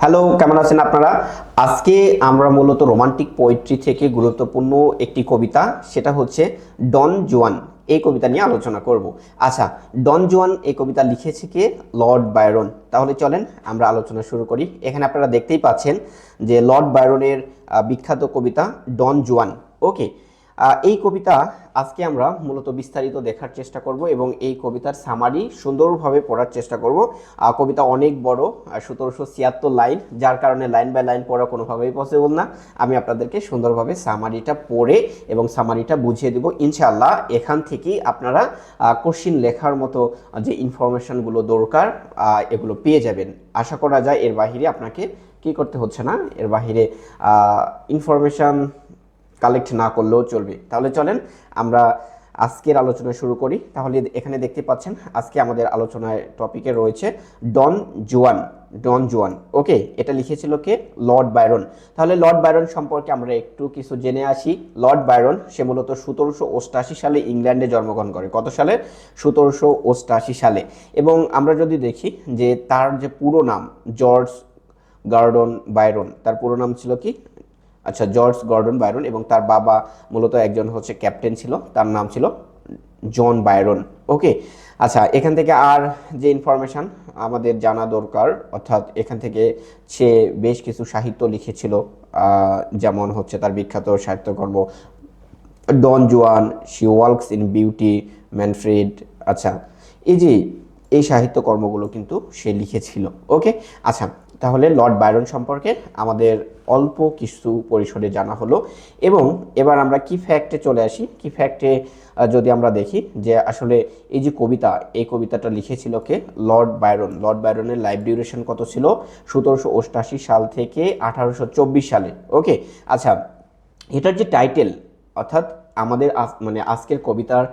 Hello, কেমন আছেন আপনারা? আজকে আমরা মূলত রোমান্টিক পোয়েট্রি থেকে গুরুত্বপূর্ণ একটি কবিতা, সেটা হচ্ছে ডন জুয়ান। এই কবিতা নিয়ে আলোচনা করব। আচ্ছা, ডন জুয়ান এই কবিতা লিখেছে কে? Lord Byron. তাহলে চলেন আমরা আলোচনা শুরু করি। এখানে আপনারা দেখতেই পাচ্ছেন যে লর্ড বায়রনের বিখ্যাত কবিতা ডন জুয়ান। ওকে, এই কবিতা আজকে আমরা মূলত বিস্তারিত দেখার চেষ্টা করব এবং এই কবিতার সামারি সুন্দরভাবে পড়ার চেষ্টা করব। কবিতা অনেক বড়, 1776 লাইন, যার কারণে লাইন বাই লাইন পড়া কোনোভাবেই পসিবল না। আমি আপনাদেরকে সুন্দরভাবে সামারিটা পড়ে এবং সামারিটা বুঝিয়ে দেব ইনশাআল্লাহ। এখান থেকেই আপনারা কোশ্চিন লেখার মতো যে ইনফরমেশনগুলো দরকার এগুলো পেয়ে যাবেন। আশা করা যায় এর বাহিরে আপনাকে কি করতে হচ্ছে না, এর বাহিরে ইনফরমেশন কালেক্ট না করলেও চলবে। তাহলে চলেন আমরা আজকের আলোচনা শুরু করি। তাহলে এখানে দেখতে পাচ্ছেন আজকে আমাদের আলোচনায় টপিকে রয়েছে ডন জুয়ান। ডন জুয়ান, ওকে, এটা লিখেছিল কে? Lord Byron. তাহলে লর্ড বায়রন সম্পর্কে আমরা একটু কিছু জেনে আসি। লর্ড বায়রন সে মূলত 1788 সালে ইংল্যান্ডে জন্মগ্রহণ করে। কত সালে? 1788 সালে। এবং আমরা যদি দেখি যে তার যে পুরো নাম জর্জ গর্ডন বায়রন, তার পুরো নাম ছিল কি? আচ্ছা, জর্জ গর্ডন বায়রন। এবং তার বাবা মূলত একজন হচ্ছে ক্যাপ্টেন ছিল, তার নাম ছিল জন বায়রন। ওকে, আচ্ছা, এখান থেকে আর যে ইনফরমেশান আমাদের জানা দরকার, অর্থাৎ এখান থেকে সে বেশ কিছু সাহিত্য লিখেছিল, যেমন হচ্ছে তার বিখ্যাত সাহিত্যকর্ম ডন জুয়ান, শি ওয়ালকস ইন বিউটি, ম্যানফ্রেড। আচ্ছা, এই সাহিত্যকর্মগুলো কিন্তু সে লিখেছিল। ওকে, আচ্ছা, তাহলে লর্ড বায়রন সম্পর্কে আমাদের অল্প কিছু পরিসরে জানা হলো। এবং এবার আমরা কি ফ্যাক্টে চলে আসি। কি ফ্যাক্টে যদি আমরা দেখি যে আসলে এই যে কবিতা, এই কবিতাটা লিখেছিল কে? Lord Byron. লর্ড বায়রনের লাইফ ডিউরেশন কত ছিল? 1788 সাল থেকে 1824 সালে। ওকে, আচ্ছা, এটার যে টাইটেল, অর্থাৎ আমাদের মানে আজকের কবিতার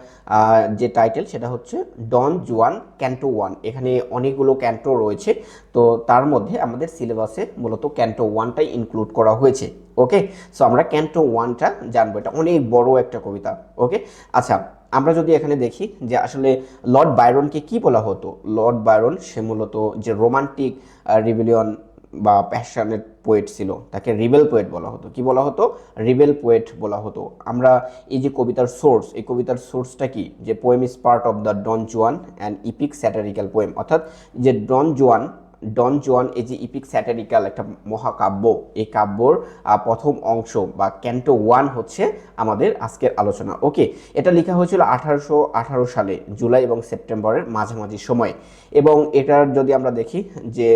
যে টাইটেল সেটা হচ্ছে ডন জুয়ান ক্যান্টো 1। এখানে অনেকগুলো ক্যান্টো রয়েছে, তো তার মধ্যে আমাদের সিলেবাসে মূলত ক্যান্টো 1টাই ইনক্লুড করা হয়েছে। ওকে, সো আমরা ক্যান্টো 1টা জানবো। এটা অনেক বড় একটা কবিতা। ওকে, আচ্ছা, আমরা যদি এখানে দেখি যে আসলে লর্ড বায়রনকে কি বলা হতো। লর্ড বায়রন সে মূলত যে রোমান্টিক রিবেলিয়ন বা প্যাশনেট পোয়েট ছিল, তাকে রিবেল পোয়েট বলা হতো। কি বলা হতো? রিবেল পোয়েট বলা হতো। আমরা এই যে কবিতার সোর্স, এই কবিতার সোর্সটা কি? যে poem is part of the Don Juan and epic satirical poem, অর্থাৎ যে ডন জুয়ান এই যে ইপিক স্যাটারিক্যাল একটা মহাকাব্য, এই কাব্যর প্রথম অংশ বা ক্যান্টো 1 হচ্ছে আমাদের আজকের আলোচনা। ওকে, এটা লেখা হয়েছিল 1818 সালে জুলাই এবং সেপ্টেম্বরের মাঝামাঝি সময়ে। এবং এটার যদি আমরা দেখি যে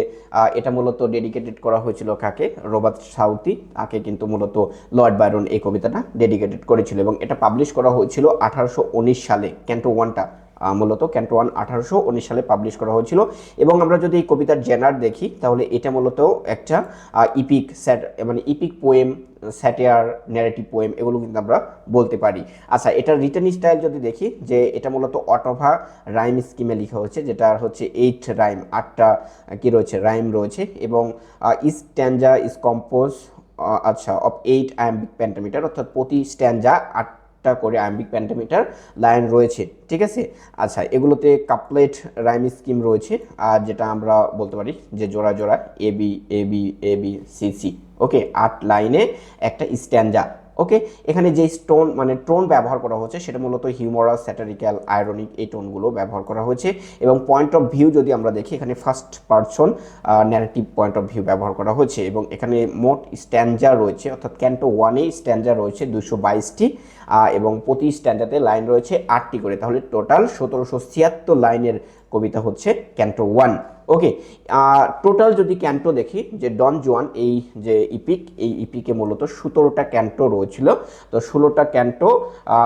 এটা মূলত ডেডিকেটেড করা হয়েছিল কাকে? Robert Southee. তাকে কিন্তু মূলত লর্ড বায়রন এই কবিতাটা ডেডিকেটেড করেছিল এবং এটা পাবলিশ করা হয়েছিল 1819 সালে। ক্যান্টো 1টা মূলত ক্যান্টো 1 1819 সালে পাবলিশ করা হয়েছিল। এবং আমরা যদি এই কবিতার জেনার দেখি তাহলে এটা মূলত একটা ইপিক মানে ইপিক পোয়েম, স্যাটিয়ার, ন্যারেটিভ পোয়েম, এগুলো কিন্তু আমরা বলতে পারি। আচ্ছা, এটার রিটেন স্টাইল যদি দেখি যে এটা মূলত অটোভা রাইম স্কিমে লেখা হচ্ছে, যেটা হচ্ছে 8 রাইম, 8টা কি রয়েছে? রাইম রয়েছে। এবং ইস স্ট্যান্জা ইজ কম্পোজ আচ্ছা অফ 8 আয়াম্বিক পেন্টামিটার, অর্থাৎ প্রতি স্ট্যান্জা 8টা করে আয়াম্বিক পেন্টামিটার লাইন রয়েছে। ঠিক আছে, আচ্ছা, এগুলোতে কাপলেট রাইম স্কিম রয়েছে, আর যেটা আমরা বলতে পারি যে জোড়া জোড়া A B A B A B C C. ওকে, 8 লাইনে একটা স্ট্যান্জা। ওকে, এখানে যে টোন ব্যবহার করা হচ্ছে সেটা মূলত হিউমারাস, স্যাটারিক্যাল, আয়রনিক, এই টোনগুলো ব্যবহার করা হয়েছে। এবং পয়েন্ট অফ ভিউ যদি আমরা দেখি, এখানে first person narrative point of view ব্যবহার করা হয়েছে। এবং এখানে মোট স্ট্যান্জা রয়েছে, অর্থাৎ ক্যান্টো 1-এ স্ট্যান্জা রয়েছে 222টি, এবং প্রতি স্ট্যান্ডাতে লাইন রয়েছে 8টি করে। তাহলে টোটাল 1776 লাইনের কবিতা হচ্ছে ক্যান্টো 1। ওকে, টোটাল যদি ক্যান্টো দেখি যে ডন জুয়ান এই যে ইপিক, এই ইপিকে মূলত 17টা ক্যান্টো রয়েছিল। তো 16টা ক্যান্টো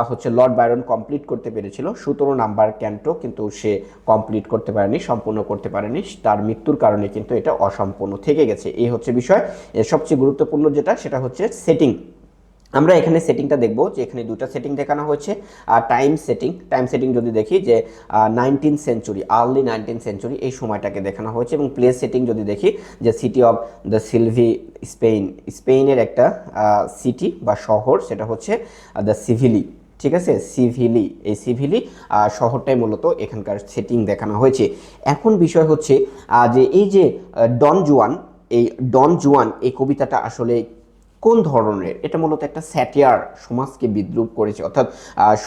হচ্ছে লর্ড বায়রন কমপ্লিট করতে পেরেছিল। 17 নাম্বার ক্যান্টো কিন্তু সে কমপ্লিট করতে পারেনি, সম্পূর্ণ করতে পারেনি। তার মৃত্যুর কারণে কিন্তু এটা অসম্পূর্ণ থেকে গেছে। এই হচ্ছে বিষয়। এর সবচেয়ে গুরুত্বপূর্ণ যেটা সেটা হচ্ছে সেটিং। আমরা এখানে সেটিংটা দেখব যে এখানে দুটো সেটিং দেখানো হয়েছে। টাইম সেটিং যদি দেখি যে 19th century, early 19th century, এই সময়টাকে দেখানো হয়েছে। এবং প্লেস সেটিং যদি দেখি যে সিটি অফ দ্য সিলভি, স্পেনের একটা সিটি বা শহর, সেটা হচ্ছে দ্য সিভিলি। ঠিক আছে, সিভিলি, এই সিভিলি শহরটাই মূলত এখানকার সেটিং দেখানো হয়েছে। এখন বিষয় হচ্ছে যে এই যে ডন জুয়ান, এই ডন জুয়ান এই কবিতাটা আসলে কোন ধরনের? এটা মূলত একটা স্যাটিয়ার, সমাজকে বিদ্রূপ করেছে, অর্থাৎ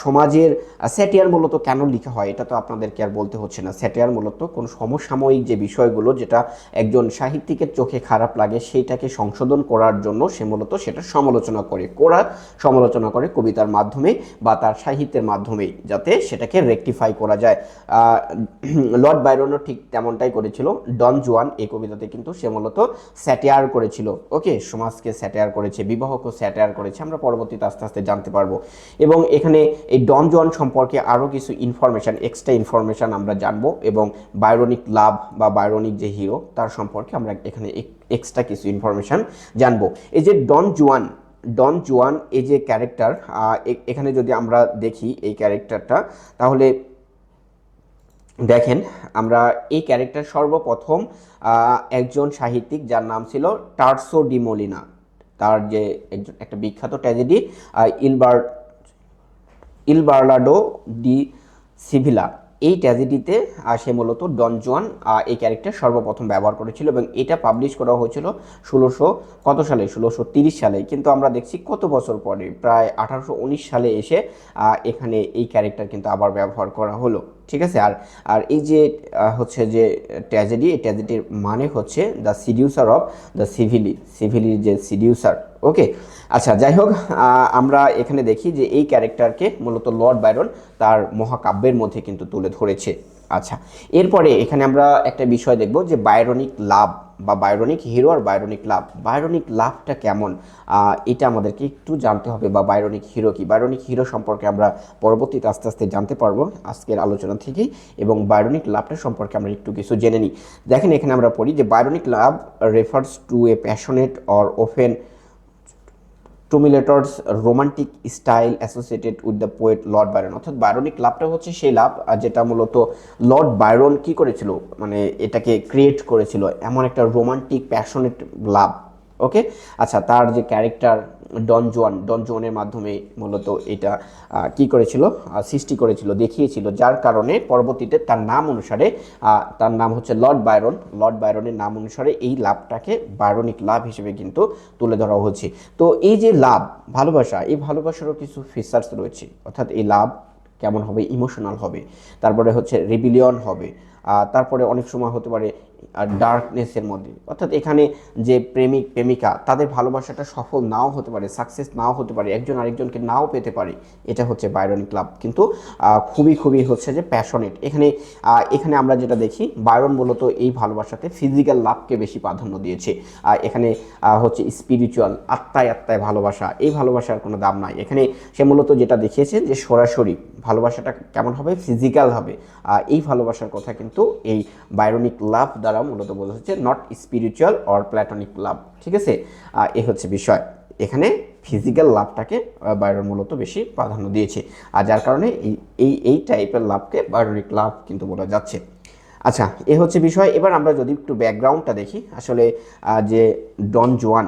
সমাজের স্যাটিয়ার মূলত কেন লেখা হয় এটা তো আপনাদেরকে আর বলতে হচ্ছে না। স্যাটিয়ার মূলত কোন সমসাময়িক যে বিষয়গুলো যেটা একজন সাহিত্যিকের চোখে খারাপ লাগে সেইটাকে সংশোধন করার জন্য সে মূলত সেটা সমালোচনা করে কবিতার মাধ্যমে বা তার সাহিত্যের মাধ্যমে, যাতে সেটাকে রেকটিফাই করা যায়। লর্ড বাইরনও ঠিক তেমনটাই করেছিল। ডন জুয়ান এই কবিতাতে কিন্তু সে মূলত স্যাটিয়ার করেছিল, ওকে, সমাজকে স্যাটিয়ার করেছে, বিবাহকে স্যাটিয়ার করেছে, আমরা পরবর্তীতে আস্তে আস্তে জানতে পারবো। এবং এখানে এই ডন জুয়ান সম্পর্কে আরও কিছু ইনফরমেশান, এক্সট্রা ইনফরমেশান আমরা জানবো, এবং বাইরনিক লাভ বা বাইরনিক যে হিরো তার সম্পর্কে আমরা এখানে এক্সট্রা কিছু ইনফরমেশান জানবো। এই যে ডন জুয়ান এই যে ক্যারেক্টার, এখানে যদি আমরা দেখি এই ক্যারেক্টারটা, তাহলে দেখেন আমরা এই ক্যারেক্টার সর্বপ্রথম একজন সাহিত্যিক যার নাম ছিল টার্সো ডি মোলিনা, তার যে একটা বিখ্যাত ট্র্যাজেডি ইলবার্লাডো ডি সিভিলা, এই ট্র্যাজেডিতে সে মূলত ডন জুয়ান এই ক্যারেক্টার সর্বপ্রথম ব্যবহার করেছিল, এবং এটা পাবলিশ করা হয়েছিল 1630 সালে। কিন্তু আমরা দেখছি কত বছর পরে, প্রায় 1819 সালে এসে এখানে এই ক্যারেক্টার কিন্তু আবার ব্যবহার করা হলো, ঠিক আছে। আর এই যে হচ্ছে যে ট্র্যাজেডি, এই ট্র্যাজেডির মানে হচ্ছে দ্য সিডিউসার অফ দ্য সিভিলির যে সিডিউসার, ওকে। আচ্ছা, যাই হোক, আমরা এখানে দেখি যে এই ক্যারেক্টারকে মূলত লর্ড বাইরন তার মহাকাব্যের মধ্যে কিন্তু তুলে ধরেছে। আচ্ছা, এরপরে এখানে আমরা একটা বিষয় দেখব যে বাইরনিক লাভ বা বাইরনিক হিরো আর বাইরনিক লাভটা কেমন, এটা আমাদেরকে একটু জানতে হবে। বা বাইরনিক হিরো কি, বাইরনিক হিরো সম্পর্কে আমরা পরবর্তীতে আস্তে আস্তে জানতে পারবো আজকের আলোচনা থেকেই, এবং বাইরনিক লাভটা সম্পর্কে আমরা একটু কিছু জেনে নিই। দেখেন এখানে আমরা পড়ি যে Byronic love refers to a passionate or often tumultuous romantic style associated with the poet Lord Byron. অর্থাৎ বাইরনিক লাভটা হচ্ছে সেই লাভ যেটা মূলত লর্ড বাইরন কি করেছিল, মানে এটাকে ক্রিয়েট করেছিল, এমন একটা রোমান্টিক প্যাশনেট লাভ, ওকে। আচ্ছা, তার যে ক্যারেক্টার ডন জুয়ানের মাধ্যমে মূলত এটা কি করেছিল, সৃষ্টি করেছিল, দেখিয়েছিল, যার কারণে পরবর্তীতে তার নাম অনুসারে, তার নাম হচ্ছে লর্ড বাইরনের নাম অনুসারে এই লাভটাকে বাইরনিক লাভ হিসেবে কিন্তু তুলে ধরা হচ্ছে। তো এই যে লাভ, ভালোবাসা, এই ভালোবাসারও কিছু ফিচার্স রয়েছে, অর্থাৎ এই লাভ কেমন হবে, ইমোশনাল হবে, তারপরে হচ্ছে রিবিলিয়ন হবে, তারপরে অনেক সময় হতে পারে ডার্কনেসের মধ্যে, অর্থাৎ এখানে যে প্রেমিক প্রেমিকা তাদের ভালোবাসাটা সফল নাও হতে পারে, সাকসেস নাও হতে পারে, একজন আরেকজনকে নাও পেতে পারে, এটা হচ্ছে বাইরনিক লাভ। কিন্তু খুবই হচ্ছে যে প্যাশনেট। এখানে আমরা যেটা দেখি, বাইরন মূলত এই ভালোবাসাতে ফিজিক্যাল লাভকে বেশি প্রাধান্য দিয়েছে। এখানে হচ্ছে স্পিরিচুয়াল, আত্মায় ভালোবাসা, এই ভালোবাসার কোনো দাম নাই। এখানে সে মূলত যেটা দেখিয়েছে যে সরাসরি ভালোবাসাটা কেমন হবে, ফিজিক্যাল হবে। এই ভালোবাসার কথা কিন্তু এই বাইরনিক লাভ দ্বারা মূলত বোঝা হচ্ছে, নট স্পিরিচুয়াল অর প্ল্যাটনিক লাভ, ঠিক আছে। এই হচ্ছে বিষয়, এখানে ফিজিক্যাল লাভটাকে বাইরন মূলত বেশি প্রাধান্য দিয়েছে, আর যার কারণে এই টাইপের লাভকে বাইরনিক লাভ কিন্তু বলা যাচ্ছে। আচ্ছা, এ হচ্ছে বিষয়। এবার আমরা যদি একটু ব্যাকগ্রাউন্ডটা দেখি, আসলে যে ডন জুয়ান,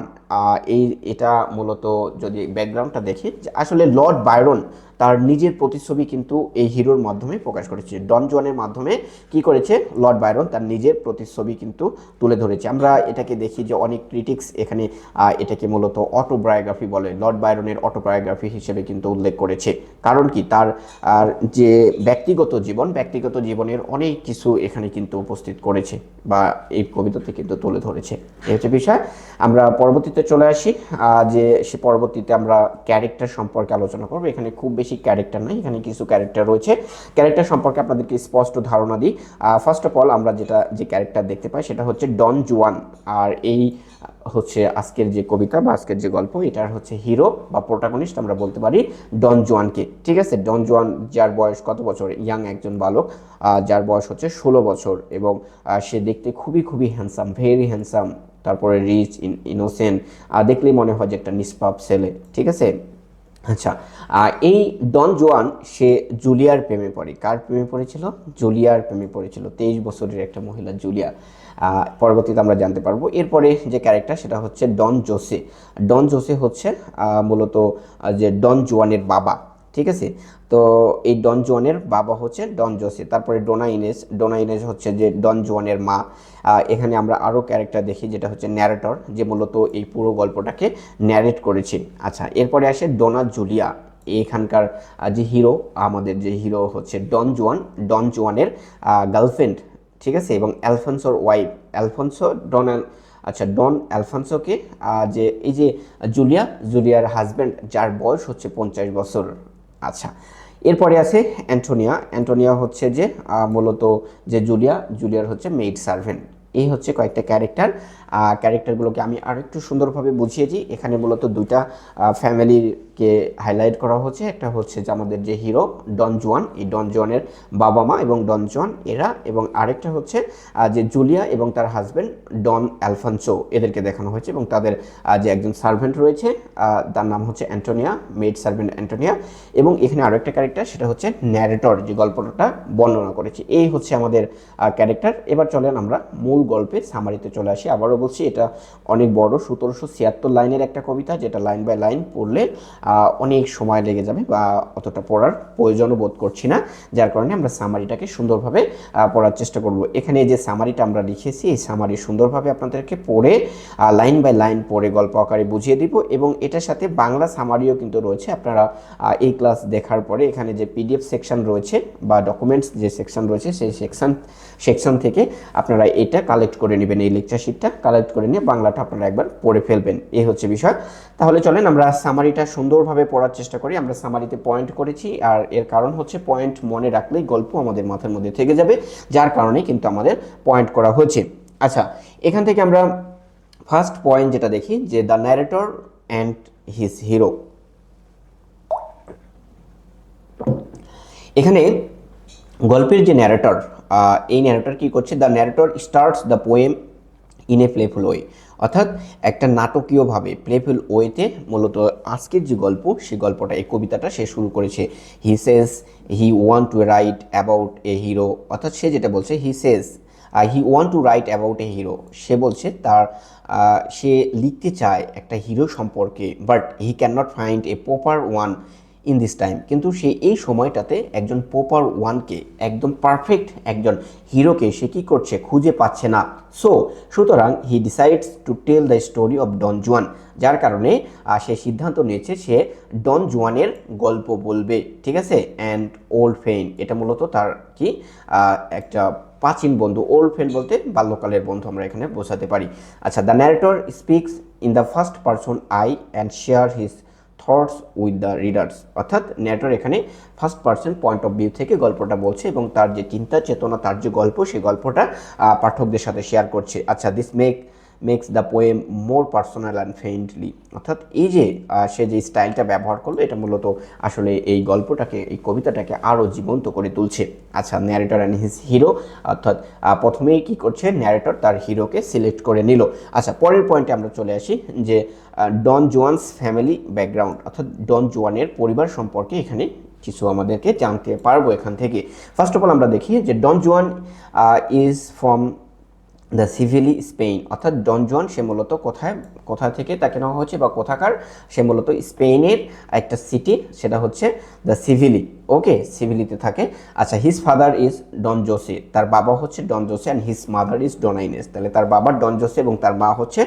এটা মূলত যদি ব্যাকগ্রাউন্ডটা দেখি, যে আসলে লর্ড বাইরন তার নিজের প্রতিচ্ছবি কিন্তু এই হিরোর মাধ্যমে প্রকাশ করেছে। ডন জুয়ানের মাধ্যমে কি করেছে, লর্ড বাইরন তার নিজের প্রতিচ্ছবি কিন্তু তুলে ধরেছে। আমরা এটাকে দেখি যে অনেক ক্রিটিক্স এখানে এটাকে মূলত অটোবায়োগ্রাফি বলে, লর্ড বাইরনের অটোবায়োগ্রাফি হিসেবে কিন্তু উল্লেখ করেছে। কারণ কি, তার যে ব্যক্তিগত জীবনের অনেক কিছু এখানে কিন্তু উপস্থিত করেছে বা এই কবিতাতে কিন্তু তুলে ধরেছে। এই হচ্ছে বিষয়। আমরা পরবর্তীতে চলে আসি, যে সে পরবর্তীতে আমরা ক্যারেক্টার সম্পর্কে আলোচনা করবো। এখানে খুব বেশি ক্যারেক্টার নাই, এখানে কিছু ক্যারেক্টার রয়েছে। ক্যারেক্টার সম্পর্কে আপনাদেরকে স্পষ্ট ধারণা দিই। ফার্স্ট অফ অল আমরা যে ক্যারেক্টার দেখতে পাই সেটা হচ্ছে ডন জুয়ান, আর এই হচ্ছে আজকের যে কবিতা বা আজকের যে গল্প, এটার হচ্ছে হিরো বা প্রোটাগনিস্ট আমরা বলতে পারি ডন জুয়ানকে, ঠিক আছে। ডন জুয়ান যার বয়স কত বছর, ইয়াং একজন বালক, যার বয়স হচ্ছে 16 বছর, এবং সে দেখতে খুবই হ্যান্ডসাম, ভেরি হ্যান্ডসাম, তারপরে রিচ, ইনোসেন্ট, দেখলেই মনে হয় যে একটা নিষ্পাপ ছেলে, ঠিক আছে। আচ্ছা, এই ডন জুয়ান সে জুলিয়ার প্রেমে পড়ে। কার প্রেমে পড়েছিল, জুলিয়ার প্রেমে পড়েছিল, 23 বছরের একটা মহিলা জুলিয়া। পরবর্তীতে আমরা জানতে পারবো। এরপরে যে ক্যারেক্টার সেটা হচ্ছে ডন জোসে হচ্ছে মূলত যে ডন জুয়ানের বাবা, ঠিক আছে। তো এই ডন জুয়ানের বাবা হচ্ছে ডন জোসে, তারপরে ডোনা ইনেজ হচ্ছে যে ডন জুয়ানের মা। এখানে আমরা আরও ক্যারেক্টার দেখি যেটা হচ্ছে ন্যারেটর, যে মূলত এই পুরো গল্পটাকে ন্যারেট করেছে। আচ্ছা, এরপরে আসে ডোনা জুলিয়া, এখানকার যে হিরো, আমাদের যে হিরো হচ্ছে ডন জুয়ানের গার্লফ্রেন্ড, ঠিক আছে, এবং অ্যালফন্সোর ওয়াইফ, অ্যালফন্সো আচ্ছা ডন অ্যালফন্সোকে যে এই যে জুলিয়ার হাজব্যান্ড, যার বয়স হচ্ছে 50 বছর। আচ্ছা, এরপরে আছে অ্যান্টোনিয়া হচ্ছে যে মূলত যে জুলিয়ার হচ্ছে মেইড সার্ভেন্ট। এই হচ্ছে কয়েকটা ক্যারেক্টারগুলোকে আমি আর একটু সুন্দরভাবে বুঝিয়েছি। এখানে মূলত দুইটা ফ্যামিলিকে হাইলাইট করা হচ্ছে। একটা হচ্ছে যে আমাদের যে হিরো ডন জুয়ান, এই ডন জুয়ানের বাবা মা এবং ডন জুয়ান এরা, এবং আরেকটা হচ্ছে যে জুলিয়া এবং তার হাজব্যান্ড ডন অ্যালফান্সো, এদেরকে দেখানো হয়েছে, এবং তাদের যে একজন সার্ভেন্ট রয়েছে, তার নাম হচ্ছে অ্যান্টোনিয়া, মেইড সার্ভেন্ট অ্যান্টোনিয়া। এবং এখানে আরও একটা ক্যারেক্টার, সেটা হচ্ছে ন্যারেটর, যে গল্পটা বর্ণনা করেছে। এই হচ্ছে আমাদের ক্যারেক্টার। এবার চলেন আমরা মূল গল্পে সামারিতে চলে আসি। আবারও বলছি, এটা অনেক বড় 1776 লাইনের একটা কবিতা, যেটা লাইন বাই লাইন পড়লে অনেক সময় লেগে যাবে বা অতটা পড়ার প্রয়োজনও বোধ করছি না, যার কারণে আমরা সামারিটাকে সুন্দরভাবে পড়ার চেষ্টা করব। এখানে যে সামারিটা আমরা লিখেছি, এই সামারি সুন্দরভাবে আপনাদেরকে পড়ে লাইন বাই লাইন পড়ে গল্প আকারে বুঝিয়ে দিব, এবং এটার সাথে বাংলা সামারিও কিন্তু রয়েছে। আপনারা এই ক্লাস দেখার পরে এখানে যে পিডিএফ সেকশন রয়েছে বা ডকুমেন্টস যে সেকশন রয়েছে, সেই সেকশন থেকে আপনারা এটা কালেক্ট করে নেবেন, এই লেকচার শিটটা কালেক্ট করে নিয়ে বাংলাটা আপনারা একবার পড়ে ফেলবেন। এই হচ্ছে বিষয়। তাহলে চলেন আমরা সামারিটা সুন্দরভাবে পড়ার চেষ্টা করি। আমরা সামারিতে পয়েন্ট করেছি, আর এর কারণ হচ্ছে পয়েন্ট মনে রাখলেই গল্প আমাদের মাথার মধ্যে থেকে যাবে, যার কারণে কিন্তু আমাদের পয়েন্ট করা হচ্ছে। আচ্ছা, এখান থেকে আমরা ফার্স্ট পয়েন্ট যেটা দেখি, যে the narrator and his hero. এখানে গল্পের যে ন্যারেটর, এই ন্যারেটর কী করছে, the narrator starts the poem in a playful way, অর্থাৎ একটা নাটকীয়ভাবে প্লেফুল ওয়েতে মূলত আজকের যে গল্প, সেই গল্পটা, এই কবিতাটা সে শুরু করেছে। He says he want to write about a hero, অর্থাৎ সে যেটা বলছে, he says he want to write about a hero, সে বলছে সে লিখতে চায় একটা হিরো সম্পর্কে, but he can not find a proper one in this time, কিন্তু সে এই সময়টাতে একজন প্রপার ওয়ানকে, একদম পারফেক্ট একজন হিরোকে সে কী করছে, খুঁজে পাচ্ছে না। সুতরাং he decides to tell the story of Don Juan, যার কারণে সে সিদ্ধান্ত নিয়েছে সে ডন জুয়ানের গল্প বলবে, ঠিক আছে। অ্যান্ড ওল্ড ফ্রেন্ড, এটা মূলত তার কি একটা প্রাচীন বন্ধু, ওল্ড ফ্রেন্ড বলতে বাল্যকালের বন্ধু আমরা এখানে বোঝাতে পারি। আচ্ছা, the narrator speaks in the first person I and share his thoughts with the readers, অর্থাৎ ন্যারেটর এখানে first person point of view থেকে গল্পটা বলছে, এবং তার যে চিন্তা চেতনা, তার যে গল্প, সেই গল্পটা পাঠকদের সাথে শেয়ার করছে। আচ্ছা, this makes the poem more personal and friendly, অর্থাৎ এই যে সে যে স্টাইলটা ব্যবহার করলো, এটা মূলত আসলে এই গল্পটাকে, এই কবিতাটাকে আরও জীবন্ত করে তুলছে। আচ্ছা, ন্যারেটর অ্যান্ড হিজ হিরো, অর্থাৎ প্রথমেই কী করছে, ন্যারেটর তার হিরোকে সিলেক্ট করে নিল। আচ্ছা, পরের পয়েন্টে আমরা চলে আসি, যে ডন জুয়ানস ফ্যামিলি ব্যাকগ্রাউন্ড, অর্থাৎ ডন জুয়ানের পরিবার সম্পর্কে এখানে কিছু আমাদেরকে জানতে পারবো এখান থেকে। ফার্স্ট অফ অল আমরা দেখি যে Don Juan is from the সিভিলি Spain, অর্থাৎ ডন জুয়ান সে মূলত কোথা থেকে তাকে নেওয়া হচ্ছে বা কোথাকার, সে মূলত স্পেনের একটা সিটি, সেটা হচ্ছে দ্য সিভিলি। ওকে, সিভিলিতে থাকে। আচ্ছা, his father is Don Jose, তার বাবা হচ্ছে Don Jose, and his mother is Dona Inez, তাহলে তার বাবা ডন জোসে এবং তার মা হচ্ছে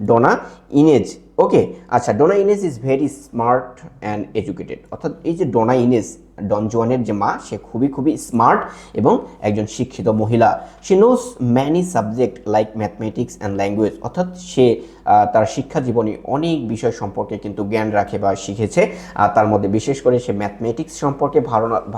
ডোনা ইনেজ। ওকে, আচ্ছা, Dona Inez is very smart and educated, অর্থাৎ এই যে ডোনা ইনেজ, ডন জুয়ানের যে মা, সে খুবই স্মার্ট এবং একজন শিক্ষিত মহিলা। She knows many subject like mathematics and language, অর্থাৎ সে তার শিক্ষা জীবনে অনেক বিষয় সম্পর্কে কিন্তু জ্ঞান রাখে বা শিখেছে। তার মধ্যে বিশেষ করে সে ম্যাথমেটিক্স সম্পর্কে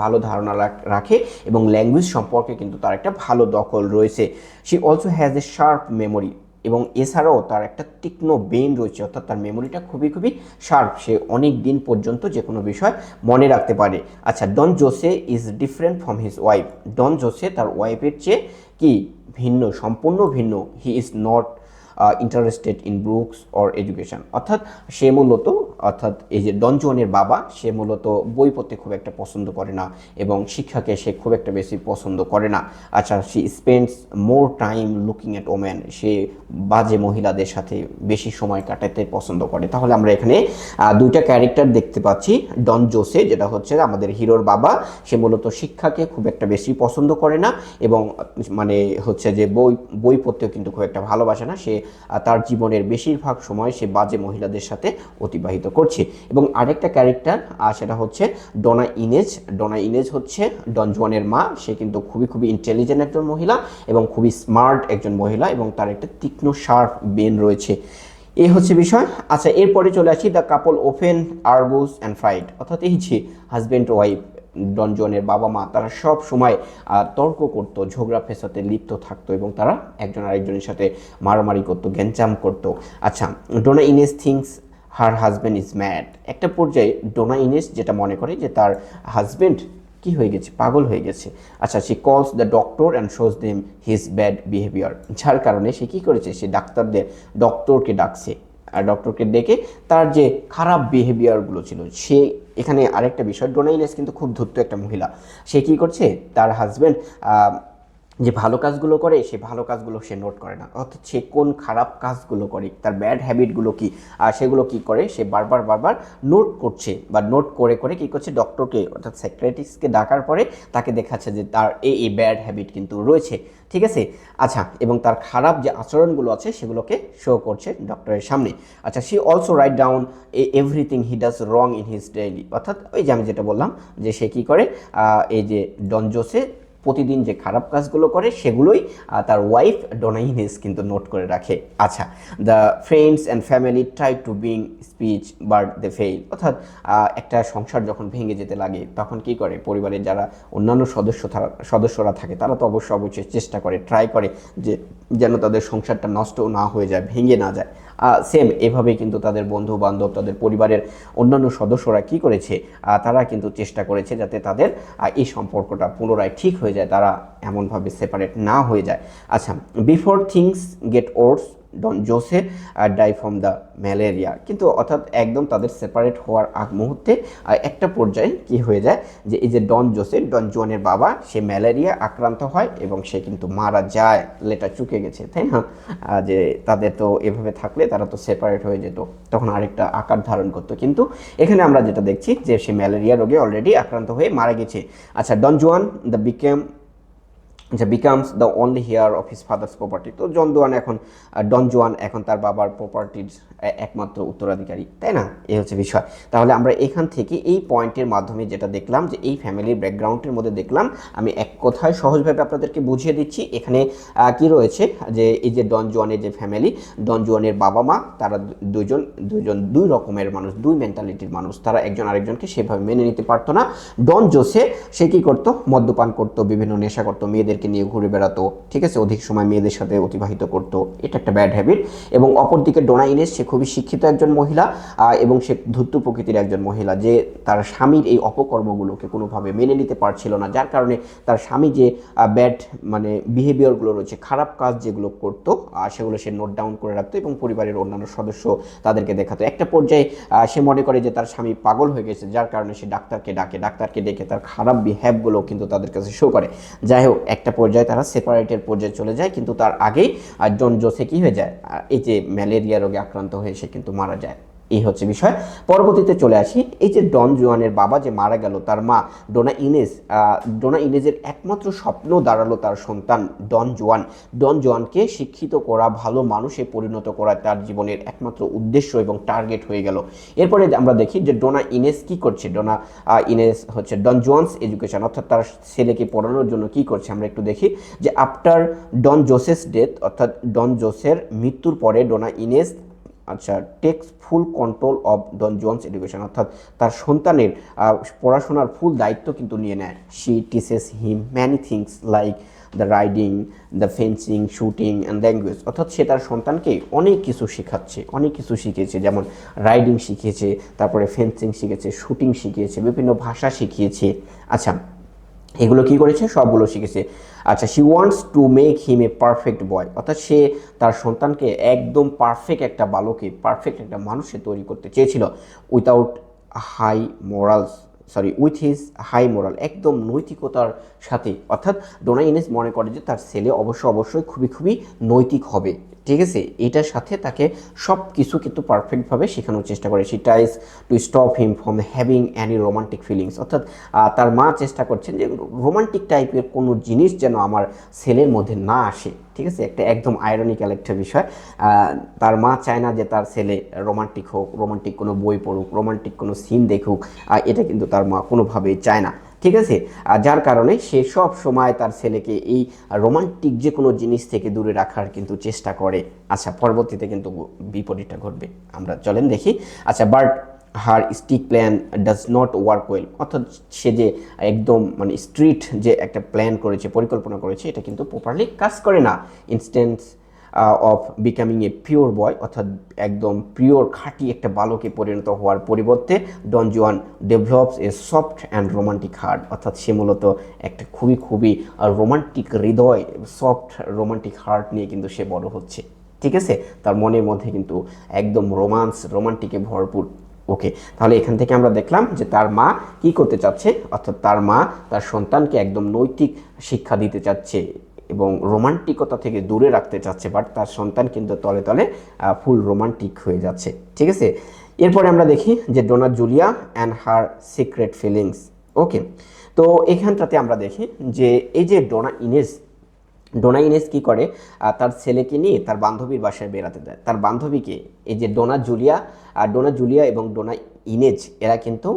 ভালো ধারণা রাখে, এবং ল্যাঙ্গুয়েজ সম্পর্কে কিন্তু তার একটা ভালো দখল রয়েছে। She also has a sharp memory, এবং এছাড়াও তার একটা তীক্ষ্ণ ব্রেন রয়েছে, অর্থাৎ তার মেমোরিটা খুবই শার্প, সে অনেক দিন পর্যন্ত যে কোনো বিষয় মনে রাখতে পারে। আচ্ছা, Don Jose is different from his wife, Don Jose তার ওয়াইফের চেয়ে কি ভিন্ন, সম্পূর্ণ ভিন্ন। He is not interested in books or education, অর্থাৎ সে মূলত অর্থাৎ এই যে ডন জুয়ানের বাবা সে মূলত বই পড়তে খুব একটা পছন্দ করে না এবং শিক্ষাকে সে খুব একটা বেশি পছন্দ করে না। আচ্ছা, she spends more time looking at women, সে বাজে মহিলাদের সাথে বেশি সময় কাটাতে পছন্দ করে। তাহলে আমরা এখানে দুইটা ক্যারেক্টার দেখতে পাচ্ছি। ডন জোসে যেটা হচ্ছে আমাদের হিরোর বাবা, সে মূলত শিক্ষাকে খুব একটা বেশি পছন্দ করে না এবং মানে হচ্ছে যে বই পড়তেও কিন্তু খুব একটা ভালোবাসে না। সে তার জীবনের বেশিরভাগ সময় সে বাজে মহিলাদের সাথে অতিবাহিত করছে। এবং আরেকটা ক্যারেক্টার সেটা হচ্ছে ডোনা ইনেজ। ডোনা ইনেজ হচ্ছে ডন জুয়ানের মা। সে কিন্তু খুবই ইন্টেলিজেন্ট একজন মহিলা এবং খুবই স্মার্ট একজন মহিলা এবং তার একটা তীক্ষ্ণ শার্প ব্রেন রয়েছে। এই হচ্ছে বিষয়। আচ্ছা, এরপরে চলে আসি the couple open argues and fight, অর্থাৎ এই যে হাজব্যান্ড ওয়াইফ ডন জুয়ানের বাবা মা তারা সব সময় তর্ক করতো, ঝগড়া ফেসাতে লিপ্ত থাকতো এবং তারা একজন আরেকজনের সাথে মারামারি করতো, গ্যাঞ্জাম করতো। আচ্ছা, Dona Ines thinks her husband is mad. একটা পর্যায়ে ডোনা ইনেস যেটা মনে করে যে তার হাজব্যান্ড কি হয়ে গেছে, পাগল হয়ে গেছে। আচ্ছা, সে কলস the doctor and shows them his bad behaviour, যার কারণে সে কী করেছে, সে ডক্টরকে ডাকছে আর ডক্টরকে ডেকে তার যে খারাপ বিহেভিয়ারগুলো ছিল সে এখানে আরেকটা বিষয়, ডোনা ইনেস কিন্তু খুব ধূর্ত একটা মহিলা। সে কী করছে, তার হাজব্যান্ড যে ভালো কাজগুলো করে সে ভালো কাজগুলো সে নোট করে না, অর্থাৎ সে কোন খারাপ কাজগুলো করে, তার ব্যাড হ্যাবিটগুলো কী সেগুলো কী করে সে বারবার নোট করছে বা নোট করে কী করছে, ডক্টরকে অর্থাৎ সাইকিয়াট্রিস্টকে ডাকার পরে তাকে দেখাচ্ছে যে তার এই ব্যাড হ্যাবিট কিন্তু রয়েছে, ঠিক আছে। আচ্ছা, এবং তার খারাপ যে আচরণগুলো আছে সেগুলোকে শো করছে ডক্টরের সামনে। আচ্ছা, she also write down everything he does wrong in his daily, অর্থাৎ ওই যে আমি যেটা বললাম যে সে কী করে, এই যে ডন জোসে প্রতিদিন যে খারাপ কাজগুলো করে সেগুলোই তার ওয়াইফ ডোনা ইনেস কিন্তু নোট করে রাখে। আচ্ছা, the friends and family try to bring speech but they fail, অর্থাৎ একটা সংসার যখন ভেঙে যেতে লাগে তখন কি করে, পরিবারের যারা অন্যান্য সদস্যরা থাকে তারা তো অবশ্যই চেষ্টা করে, ট্রাই করে যে যেন তাদের সংসারটা নষ্ট না হয়ে যায়, ভেঙে না যায়। সেম এভাবেই কিন্তু তাদের বন্ধু বান্ধব, তাদের পরিবারের অন্যান্য সদস্যরা কি করেছে, তারা কিন্তু চেষ্টা করেছে যাতে তাদের এই সম্পর্কটা পুনরায় ঠিক হয়ে যায়, তারা এমনভাবে সেপারেট না হয়ে যায়। আচ্ছা, before things get worse Don Jose die from the malaria, কিন্তু অর্থাৎ একদম তাদের সেপারেট হওয়ার আগ মুহূর্তে একটা পর্যায়ে কি হয়ে যায় যে এই যে ডন জুয়ানের বাবা সে ম্যালেরিয়া আক্রান্ত হয় এবং সে কিন্তু মারা যায়। লেটা চুকে গেছে, তাই না, যে তাদের তো এভাবে থাকলে তারা তো সেপারেট হয়ে যেত, তখন আরেকটা আকার ধারণ করতো, কিন্তু এখানে আমরা যেটা দেখছি যে সে ম্যালেরিয়া রোগে অলরেডি আক্রান্ত হয়ে মারা গেছে। আচ্ছা, Don Juan becomes the only heir of his father's property, তো ডন জুয়ান এখন তার বাবার প্রপার্টির একমাত্র উত্তরাধিকারী, তাই না, এই হচ্ছে বিষয়। তাহলে আমরা এখান থেকে এই পয়েন্টের মাধ্যমে যেটা দেখলাম যে এই ফ্যামিলির ব্যাকগ্রাউন্ডের মধ্যে দেখলাম, আমি এক কথায় সহজভাবে আপনাদেরকে বুঝিয়ে দিচ্ছি। এখানে কি রয়েছে যে এই যে ডন জুয়ানের যে ফ্যামিলি, ডন জুয়ানের বাবা মা তারা দুই রকমের মানুষ, দুই মেন্টালিটির মানুষ, তারা একজন আরেকজনকে সেভাবে মেনে নিতে পারতো না। ডন জোসে সে কী করতো, মদ্যপান করতো, বিভিন্ন নেশা করতো, মেয়েদেরকে নিয়ে ঘুরে বেড়াতো, ঠিক আছে, অধিক সময় মেয়েদের সাথে অতিবাহিত করতো, এটা একটা ব্যাড হ্যাবিট। এবং অপরদিকে ডোনা ইনেস সে খুবই শিক্ষিত একজন মহিলা এবং সে ধূর্ত প্রকৃতির একজন মহিলা, যে তার স্বামীর এই অপকর্মগুলোকে কোনোভাবে মেনে নিতে পারছিল না, যার কারণে তার স্বামী যে ব্যাড বিহেভিয়ারগুলো রয়েছে, খারাপ কাজ যেগুলো করতো সেগুলো সে নোট ডাউন করে রাখতো এবং পরিবারের অন্যান্য সদস্য তাদেরকে দেখাতো। একটা পর্যায়ে সে মনে করে যে তার স্বামী পাগল হয়ে গেছে, যার কারণে সে ডাক্তারকে ডেকে তার খারাপ বিহেভগুলো কিন্তু তাদের কাছে শো করে। যাই হোক, একটা পর্যায়ে তারা সেপারেটের পর্যায়ে চলে যায়, কিন্তু তার আগেই ডন জোসে কি হয়ে যায়, এই যে ম্যালেরিয়া রোগে আক্রান্ত হয়ে সে কিন্তু মারা যায়। এই হচ্ছে বিষয়। পরবর্তীতে চলে আসি, এই যে ডন জুয়ানের বাবা যে মারা গেল, তার মা ডোনা ইনেজের একমাত্র স্বপ্ন দাঁড়ালো তার সন্তান ডন জুয়ানকে শিক্ষিত করা, ভালো মানুষে পরিণত করা তার জীবনের একমাত্র উদ্দেশ্য এবং টার্গেট হয়ে গেল। এরপরে আমরা দেখি যে ডোনা ইনেজ কি করছে। ডোনা ইনেজ হচ্ছে ডন জুয়ানস এডুকেশন, অর্থাৎ তার ছেলেকে পড়ানোর জন্য কি করছে, আমরা একটু দেখি যে আফটার ডন জোসেস ডেথ, অর্থাৎ ডন জোসের মৃত্যুর পরে Donna Inez takes full control of Don Juan's education, অর্থাৎ তার সন্তানের পড়াশোনার ফুল দায়িত্ব কিন্তু নিয়ে নেয়। She teaches him many things like the riding, the fencing, shooting and language, অর্থাৎ সে তার সন্তানকে অনেক কিছু শিখিয়েছে, যেমন রাইডিং শিখিয়েছে, তারপরে ফেন্সিং শিখেছে, শুটিং শিখিয়েছে, বিভিন্ন ভাষা শিখিয়েছে। আচ্ছা, এগুলো কি করেছে, সবগুলো শিখেছে। আচ্ছা, she wants to make him a perfect boy, অর্থাৎ সে তার সন্তানকে একদম পারফেক্ট একটা বালকে, পারফেক্ট একটা মানুষে তৈরি করতে চেয়েছিল, without high morals, sorry with his high moral, একদম নৈতিকতার সাথে। অর্থাৎ ডোনা ইনেস মনে করে যে তার ছেলে অবশ্যই খুবই খুবই নৈতিক হবে, ঠিক আছে, এটার সাথে তাকে সব কিছু কিন্তু পারফেক্টভাবে শেখানোর চেষ্টা করে। She tries to stop him from having any romantic feelings, অর্থাৎ তার মা চেষ্টা করছেন যে রোমান্টিক টাইপের কোনো জিনিস যেন আমার ছেলের মধ্যে না আসে, ঠিক আছে, একটা একদম আয়রনিক্যাল একটা বিষয়। তার মা চায় না যে তার ছেলে রোমান্টিক হোক, রোমান্টিক কোনো বই পড়ুক, রোমান্টিক কোনো সিন দেখুক, এটা কিন্তু তার মা কোনোভাবেই চায় না, ঠিক আছে। যার কারণে সে সব সময় তার ছেলেকে এই রোমান্টিক যে কোনো জিনিস থেকে দূরে রাখার কিন্তু চেষ্টা করে। আচ্ছা, পরবর্তীতে কিন্তু বিপরীতটা ঘটবে, আমরা চলেন দেখি। আচ্ছা, but her stick plan does not work well, অর্থাৎ সে যে একদম মানে স্ট্রিট যে একটা প্ল্যান করেছে, পরিকল্পনা করেছে, এটা কিন্তু প্রপারলি কাজ করে না। Instance of becoming a pure boy, অর্থাৎ একদম পিওর খাঁটি একটা বালকে পরিণত হওয়ার পরিবর্তে Don Juan develops a soft and romantic heart, অর্থাৎ সে মূলত একটা খুবই খুবই রোমান্টিক হৃদয়, সফট রোমান্টিক হার্ট নিয়ে কিন্তু সে বড় হচ্ছে, ঠিক আছে। তার মনের মধ্যে কিন্তু একদম রোমান্টিকে ভরপুর। ওকে, তাহলে এখান থেকে আমরা দেখলাম যে তার মা কি করতে চাচ্ছে, অর্থাৎ তার মা তার সন্তানকে একদম নৈতিক শিক্ষা দিতে চাচ্ছে এবং রোমান্টিকতা থেকে দূরে রাখতে চাচ্ছে, বাট তার সন্তান কিন্তু তলে তলে ফুল রোমান্টিক হয়ে যাচ্ছে, ঠিক আছে। এরপরে আমরা দেখি যে Donna Julia and her secret feelings. Okay, তো এখানটাতে আমরা দেখি যে এই যে ডোনা ইনেস কী করে, তার ছেলেকে নিয়ে তার বান্ধবীর বাসায় বেড়াতে দেয়। তার বান্ধবীকে এই যে ডোনা জুলিয়া এবং ডোনা ইনেজ এরা কিন্তু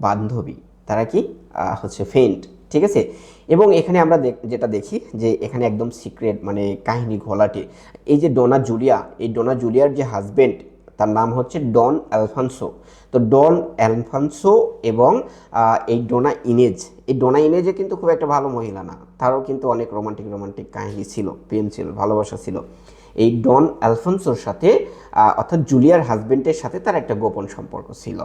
বান্ধবী, তারা কি হচ্ছে ফ্রেন্ড, ঠিক আছে। এবং এখানে আমরা যেটা দেখি যে এখানে একদম সিক্রেট মানে কাহিনী ঘোলাটে। এই যে ডোনা জুলিয়ার যে হাজবেন্ড, তার নাম হচ্ছে ডন অ্যালফান্সো। তো ডন অ্যালফান্সো এবং এই ডোনা ইনেজে কিন্তু খুব একটা ভালো মহিলা না, তারও কিন্তু অনেক রোমান্টিক কাহিনী ছিল, প্রেম ছিল, ভালোবাসা ছিল। এই ডন অ্যালফান্সোর সাথে অর্থাৎ জুলিয়ার হাজবেন্ডের সাথে তার একটা গোপন সম্পর্ক ছিল,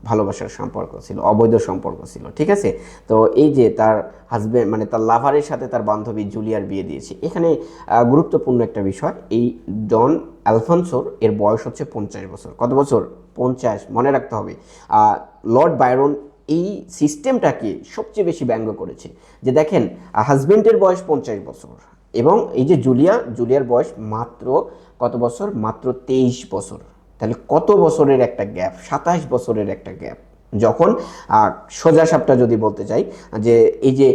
ভালোবাসার সম্পর্ক ছিল, অবৈধ সম্পর্ক ছিল, ঠিক আছে। তো এই যে তার হাজবেন্ড মানে তার লাভারের সাথে তার বান্ধবী জুলিয়ার বিয়ে দিয়েছে। এখানে গুরুত্বপূর্ণ একটা বিষয়, এই ডন অ্যালফান্সোর এর বয়স হচ্ছে 50 বছর। কত বছর? 50, মনে রাখতে হবে। লর্ড বায়রন এই সিস্টেমটাকে সবচেয়ে বেশি ব্যঙ্গ করেছে, যে দেখেন হাজবেন্ডের বয়স 50 বছর এবং এই যে জুলিয়ার বয়স মাত্র কত বছর? মাত্র 23 বছর। তাহলে কত বছরের একটা গ্যাপ? 27 বছরের একটা গ্যাপ। যখন সোজা সাপটা যদি বলতে চাই যে এই যে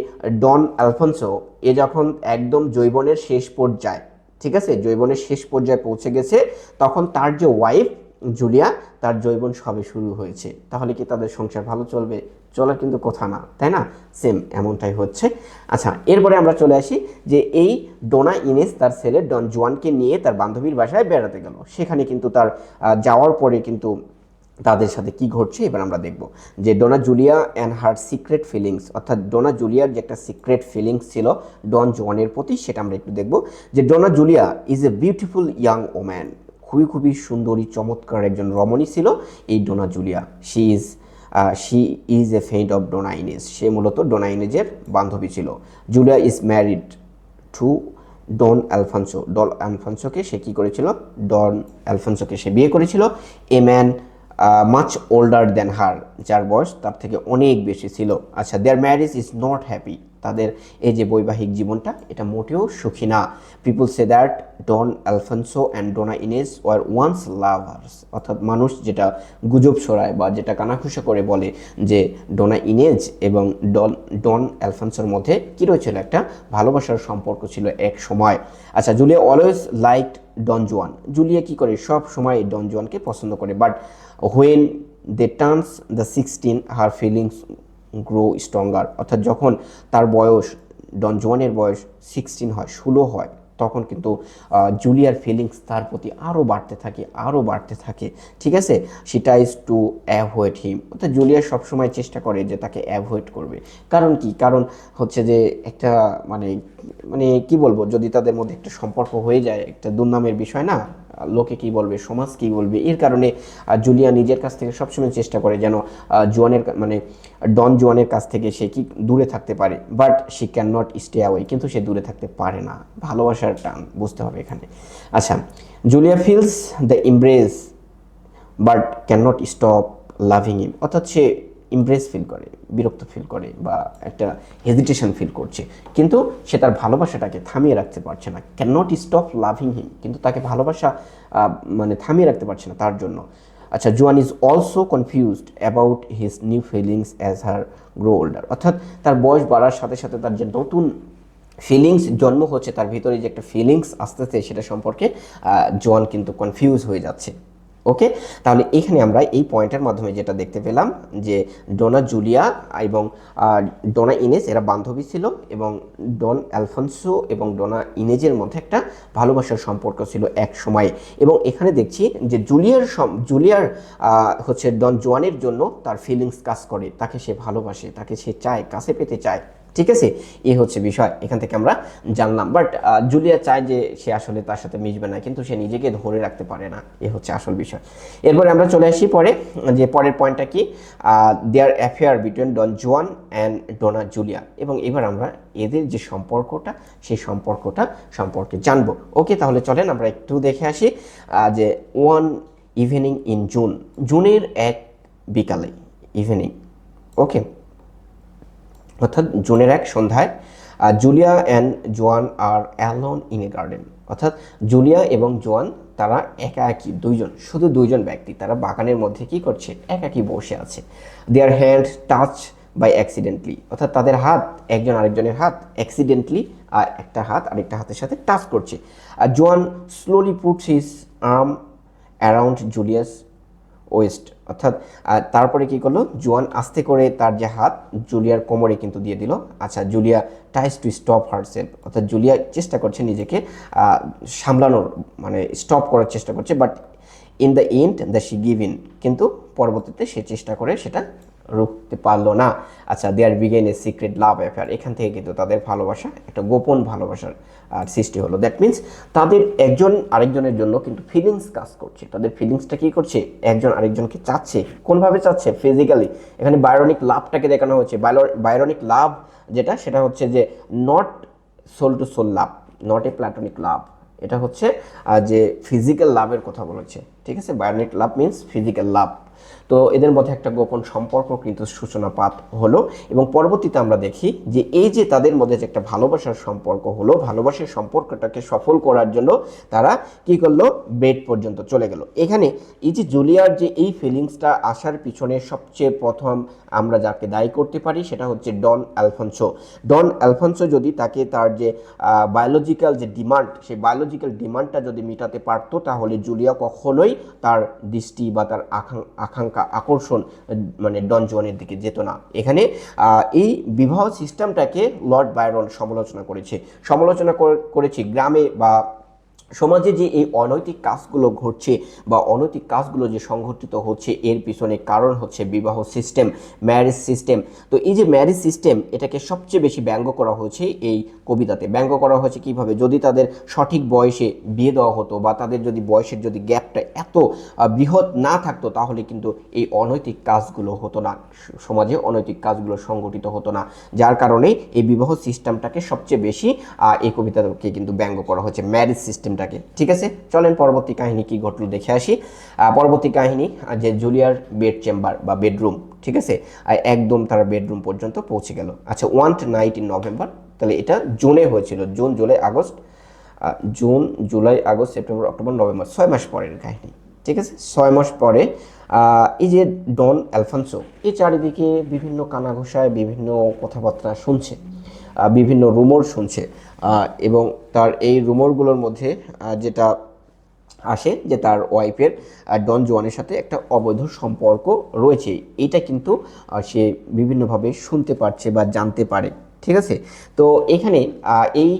ডন অ্যালফান্সো এ যখন একদম যৌবনের শেষ পর্যায়ে, ঠিক আছে, যৌবনের শেষ পর্যায়ে পৌঁছে গেছে, তখন তার যে ওয়াইফ জুলিয়া, তার যৌবন সবে শুরু হয়েছে। তাহলে কি তাদের সংসার ভালো চলবে? চলার কিন্তু কথা না, তাই না? সেম এমনটাই হচ্ছে। আচ্ছা, এরপরে আমরা চলে আসি যে এই ডোনা ইনেস তার ছেলে ডন জুয়ানকে নিয়ে তার বান্ধবীর বাসায় বেড়াতে গেল। সেখানে কিন্তু তার যাওয়ার পরে কিন্তু তাদের সাথে কি ঘটছে এবার আমরা দেখব যে Donna Julia and her secret feelings, অর্থাৎ ডোনা জুলিয়ার যে একটা সিক্রেট ফিলিংস ছিল ডন জুয়ানের প্রতি, সেটা আমরা একটু দেখব। যে Donna Julia is a beautiful young woman, খুবই সুন্দরী চমৎকার একজন রমণী ছিল এই Donna Julia. She is a friend of Donna Inez, সে মূলত ডোনা ইনেজের বান্ধবী ছিল। Julia is married to Don অ্যালফান্সোকে সে কী করেছিল? ডন অ্যালফান্সোকে সে বিয়ে করেছিল। A man much older than her, যার বয়স তার থেকে অনেক বেশি ছিল। আচ্ছা, their marriage is not happy, তাদের এই যে বৈবাহিক জীবনটা এটা মোটেও সুখী না। People say that Don Alfonso and Donna Inez were once lovers, অর্থাৎ মানুষ যেটা গুজব ছড়ায় বা যেটা কানাঘুষা করে বলে যে ডোনা ইনেজ এবং ডন অ্যালফান্সোর মধ্যে কী রয়েছিল? একটা ভালোবাসার সম্পর্ক ছিল এক সময়। আচ্ছা, Julia always liked Don Juan, Julia কী করে? সব সময় ডন জুয়ানকে পছন্দ করে। But when they turns the 16 her feelings grow stronger, অর্থাৎ যখন তার বয়স ডন জুয়ানের বয়স 16 হয়, 16 হয়, তখন কিন্তু জুলিয়ার ফিলিংস তার প্রতি আরও বাড়তে থাকে, ঠিক আছে। শি ট্রাইজ টু অ্যাভয়েড হিম, অর্থাৎ জুলিয়া সবসময় চেষ্টা করে যে তাকে অ্যাভয়েড করবে। কারণ কি? কারণ হচ্ছে যে একটা মানে মানে কি বলবো, যদি তাদের মধ্যে একটা সম্পর্ক হয়ে যায়, একটা দুর্নামের বিষয় না, লোকে কি বলবে, সমাজ কি বলবে, এর কারণে জুলিয়া নিজের কাছ থেকে সবসময় চেষ্টা করে যেন জুয়ানের মানে ডন জুয়ানের কাছ থেকে সে কি দূরে থাকতে পারে, but she can not stay away, কিন্তু সে দূরে থাকতে পারে না, ভালোবাসার টান বুঝতে হবে এখানে। আচ্ছা, Julia feels the embrace but can not stop loving him, অর্থাৎ সে ইমপ্রেস ফিল করে, বিরক্ত ফিল করে বা একটা হেজিটেশন ফিল করছে, কিন্তু সে তার ভালোবাসাটাকে থামিয়ে রাখতে পারছে না। ক্যান নট স্টপ লাভিং হিম, কিন্তু তাকে ভালোবাসা মানে থামিয়ে রাখতে পারছে না তার জন্য। আচ্ছা, জোয়ান is also confused about his new feelings as her grow older, অর্থাৎ তার বয়স বাড়ার সাথে সাথে তার যে নতুন ফিলিংস জন্ম হচ্ছে, তার ভিতরে যে একটা ফিলিংস আসতেছে সেটা সম্পর্কে জোয়ান কিন্তু কনফিউজ হয়ে যাচ্ছে। ওকে, তাহলে এখানে আমরা এই পয়েন্টের মাধ্যমে যেটা দেখতে পেলাম যে ডোনা জুলিয়া এবং ডোনা ইনেজ এরা বান্ধবী ছিল, এবং ডন অ্যালফোন্সো এবং ডোনা ইনেজের মধ্যে একটা ভালোবাসার সম্পর্ক ছিল এক সময়। এবং এখানে দেখছি যে জুলিয়ার হচ্ছে ডন জোয়ানের জন্য তার ফিলিংস কাজ করে, তাকে সে ভালোবাসে, তাকে সে চায়, কাছে পেতে চায়। ঠিক আছে, এই হচ্ছে বিষয়, এখান থেকে আমরা জানলাম। বাট জুলিয়া চায় যে সে আসলে তার সাথে মিশবে না, কিন্তু সে নিজেকে ধরে রাখতে পারে না, এ হচ্ছে আসল বিষয়। এরপরে আমরা চলে আসি পরে, যে পরের পয়েন্টটা কি, their affair between Don Juan and Donna Julia, এবং এবার আমরা এদের যে সম্পর্কটা সেই সম্পর্কটা সম্পর্কে জানবো। ওকে, তাহলে চলেন আমরা একটু দেখে আসি যে ওয়ান ইভিনিং ইন জুন, জুনের এক বিকালে, ইভিনিং, ওকে, অর্থাৎ জুনের এক সন্ধ্যায়, জুলিয়া অ্যান্ড জোয়ান আর অ্যালোন ইন এ গার্ডেন, অর্থাৎ জুলিয়া এবং জোয়ান তারা একাকী, শুধু দুইজন ব্যক্তি, তারা বাগানের মধ্যে কি করছে, একাকী বসে আছে। Their hand touch by accidentally, অর্থাৎ তাদের হাত একজন আরেকজনের হাত অ্যাক্সিডেন্টলি একটা হাত আরেকটা হাতের সাথে টাচ করছে। আর জোয়ান slowly puts his arm around Julius West, অর্থাৎ তারপরে কি করলো, জোয়ান আস্তে করে তার যে হাত জুলিয়ার কোমরে কিন্তু দিয়ে দিল। আচ্ছা, Julia thrice to stop herself, অর্থাৎ জুলিয়া চেষ্টা করছে নিজেকে সামলানোর, মানে স্টপ করার চেষ্টা করছে, but in the end the she give in, কিন্তু পরবর্তীতে সে চেষ্টা করে সেটা রুখতে পারলো না। আচ্ছা, there began a secret love affair, এখান থেকে কিন্তু তাদের ভালোবাসা একটা গোপন ভালোবাসার সৃষ্টি হলো। দ্যাট মিনস তাদের একজন আরেকজনের জন্য কিন্তু ফিলিংস কাজ করছে, তাদের ফিলিংসটা কী করছে, একজন আরেকজনকে চাচ্ছে। কোনভাবে চাচ্ছে, ফিজিক্যালি। এখানে বায়োরনিক লাভটাকে দেখানো হচ্ছে। বায়োরনিক লাভ যেটা, সেটা হচ্ছে যে not soul to soul love, not a platonic love, এটা হচ্ছে যে ফিজিক্যাল লাভের কথা বলেছে। ঠিক আছে, বায়োরনিক লাভ মিনস ফিজিক্যাল লাভ। তো এদের মধ্যে একটা গোপন সম্পর্ক কিন্তু সূচনাপাত হলো, এবং পরবর্তীতে আমরা দেখি যে এই যে তাদের মধ্যে যে একটা ভালোবাসার সম্পর্ক হলো, ভালোবাসার সম্পর্কটাকে সফল করার জন্য তারা কি করলো, বেড পর্যন্ত চলে গেল। এখানে এই যে জুলিয়ার যে এই ফিলিংসটা আসার পিছনে সবচেয়ে প্রথম আমরা যাকে দায়ী করতে পারি সেটা হচ্ছে ডন অ্যালফোন্সো। ডন অ্যালফোন্সো যদি তাকে তার যে বায়োলজিক্যাল যে ডিমান্ড, সেই বায়োলজিক্যাল ডিমান্ডটা যদি মেটাতে পারতো, তাহলে জুলিয়া কখনোই তার দৃষ্টি বা তার আকাঙ্ক্ষা, আকর্ষণ মানে ডন জুয়ানের দিকে যেত না। এখানে এই বিবাহ সিস্টেমটাকে লর্ড বায়রন সমালোচনা করেছে গ্রামে বা সমাজে যে এই অনৈতিক কাজগুলো ঘটছে বা অনৈতিক কাজগুলো যে সংঘটিত হচ্ছে, এর পিছনে কারণ হচ্ছে বিবাহ সিস্টেম, ম্যারেজ সিস্টেম। তো এই যে ম্যারেজ সিস্টেম, এটাকে সবচেয়ে বেশি ব্যঙ্গ করা হয়েছে এই কবিতাতে। ব্যঙ্গ করা হয়েছে কিভাবে, যদি তাদের সঠিক বয়সে বিয়ে দেওয়া হতো বা তাদের যদি বয়সের যদি গ্যাপটা এত বৃহৎ না থাকতো, তাহলে কিন্তু এই অনৈতিক কাজগুলো হতো না, সমাজে অনৈতিক কাজগুলো সংগঠিত হতো না। যার কারণে এই বিবাহ সিস্টেমটাকে সবচেয়ে বেশি এই কবিতাকে কিন্তু ব্যঙ্গ করা হয়েছে, ম্যারেজ সিস্টেম। ঠিক আছে, চলেন পরবর্তী কাহিনী কি ঘটলো দেখে আসি। পরবর্তী কাহিনী যে জুলিয়ার বেড চেম্বার বা বেডরুম, ঠিক আছে, একদম তার বেডরুম পর্যন্ত পৌঁছে গেল। আচ্ছা, ওয়ান নাইট ইন নভেম্বর, তাহলে এটা জুনে হয়েছিল, June July August September October November, 6 মাস পরের কাহিনী। ঠিক আছে, 6 মাস পরে এই যে ডন অ্যালফোন্সো এই চারিদিকে বিভিন্ন কানাঘোষায় বিভিন্ন কথাবার্তা শুনছে, বিভিন্ন রুমর শুনছে, এবং তার এই রুমরগুলোর মধ্যে যেটা আসে যে তার ওয়াইফের ডন জোয়ানের সাথে একটা অবৈধ সম্পর্ক রয়েছে, এটা কিন্তু সে বিভিন্নভাবে শুনতে পারছে বা জানতে পারে। ঠিক আছে, তো এখানে এই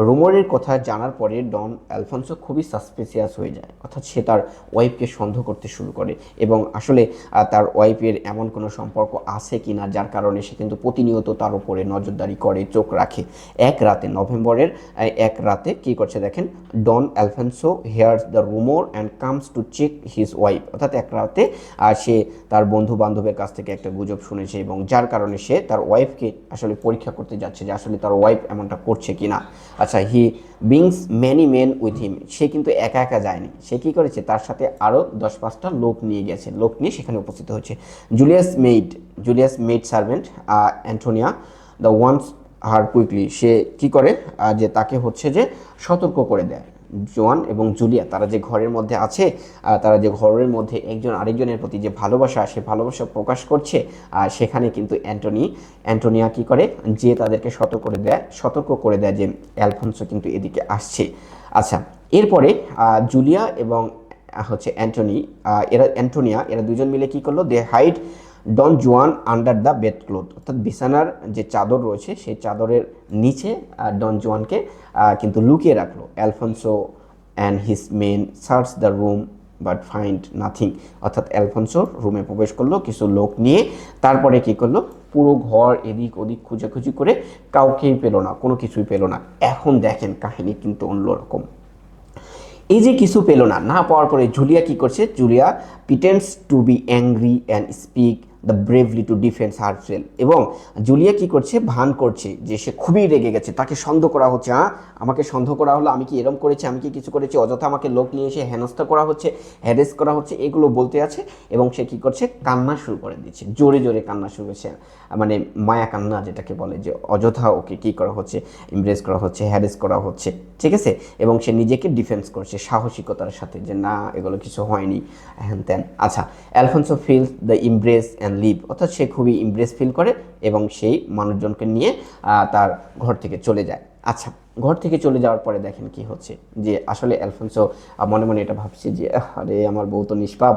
রুমরের কথা জানার পরে ডন অ্যালফোন্সো খুবই সাসপিসিয়াস হয়ে যায়, অর্থাৎ সে তার ওয়াইফকে সন্দেহ করতে শুরু করে এবং আসলে তার ওয়াইফের এমন কোনো সম্পর্ক আছে কি না যার কারণে সে কিন্তু প্রতিনিয়ত তার উপরে নজরদারি করে, চোখ রাখে। এক রাতে, নভেম্বরের এক রাতে কী করছে দেখেন, Don Alfonso hears the rumour and comes to check his wife, অর্থাৎ এক রাতে সে তার বন্ধু বান্ধবের কাছ থেকে একটা গুজব শুনেছে এবং যার কারণে সে তার ওয়াইফকে আসলে পরীক্ষা করতে যাচ্ছে যে আসলে তার ওয়াইফ এমনটা করছে কি না। আচ্ছা, he brings many men with him, সে কিন্তু একা একা যায়নি, সে কী করেছে তার সাথে আরও 10-5টা লোক নিয়ে গেছে, লোক নিয়ে সেখানে উপস্থিত হচ্ছে। Julia's maid servant Antonia the warns her quickly, সে কী করে যে তাকে হচ্ছে যে সতর্ক করে দেয়। জোয়ান এবং জুলিয়া তারা যে ঘরের মধ্যে আছে, তারা যে ঘরের মধ্যে একজন আরেকজনের প্রতি যে ভালোবাসা, সে ভালোবাসা প্রকাশ করছে, সেখানে কিন্তু অ্যান্টোনিয়া কী করে যে তাদেরকে সতর্ক করে দেয় যে অ্যালফোন্সো কিন্তু এদিকে আসছে। আচ্ছা, এরপরে জুলিয়া এবং হচ্ছে অ্যান্টোনিয়া এরা দুজন মিলে কী করলো, they hide Don Juan under the bed cloth, অর্থাৎ বিছানার যে চাদর রয়েছে সেই চাদরের নিচে ডন জুয়ানকে কিন্তু লুকিয়ে রাখলো। Alfonso and his men search the room but find nothing, অর্থাৎ অ্যালফোন্সো রুমে প্রবেশ করলো কিছু লোক নিয়ে, তারপরে কী করলো, পুরো ঘর এদিক ওদিক খুঁজাখুঁজি করে কাউকেই পেলো না, কোনো কিছুই পেলো না। এখন দেখেন কাহিনী কিন্তু অন্যরকম। এই যে কিছু পেল না পাওয়ার পরে জুলিয়া কি করছে, Julia pretends to be angry and speak the bravely to defence herself, এবং জুলিয়া কি করছে, ভান করছে যে সে খুবই রেগে গেছে, তাকে সন্দেহ করা হচ্ছে, আমাকে সন্দেহ করা হলো, আমি কি এরম করেছি, আমি কি কিছু করেছি, অযথা আমাকে লোক নিয়ে এসে হেনস্থা করা হচ্ছে, হ্যারেস করা হচ্ছে, এগুলো বলতে আছে এবং সে কি করছে, কান্না শুরু করে দিচ্ছে, জোরে জোরে কান্না শুরু করছে, মানে মায়া কান্না যেটাকে বলে, যে অযথা ওকে কী করা হচ্ছে, ইমপ্রেস করা হচ্ছে, হ্যারেস করা হচ্ছে, ঠিক আছে। এবং সে নিজেকে ডিফেন্স করছে সাহসিকতার সাথে যে না, এগুলো কিছু হয়নি, হ্যান ত্যান। আচ্ছা, Alfonso feels the impress and leave, অর্থাৎ সে খুবই ইমপ্রেস ফিল করে এবং সেই মানুষজনকে নিয়ে তার ঘর থেকে চলে যায়। আচ্ছা, ঘর থেকে চলে যাওয়ার পরে দেখেন কি হচ্ছে, যে আসলে অ্যালফোন্সো মনে মনে এটা ভাবছে যে আরে আমার বউ তো নিষ্পাপ,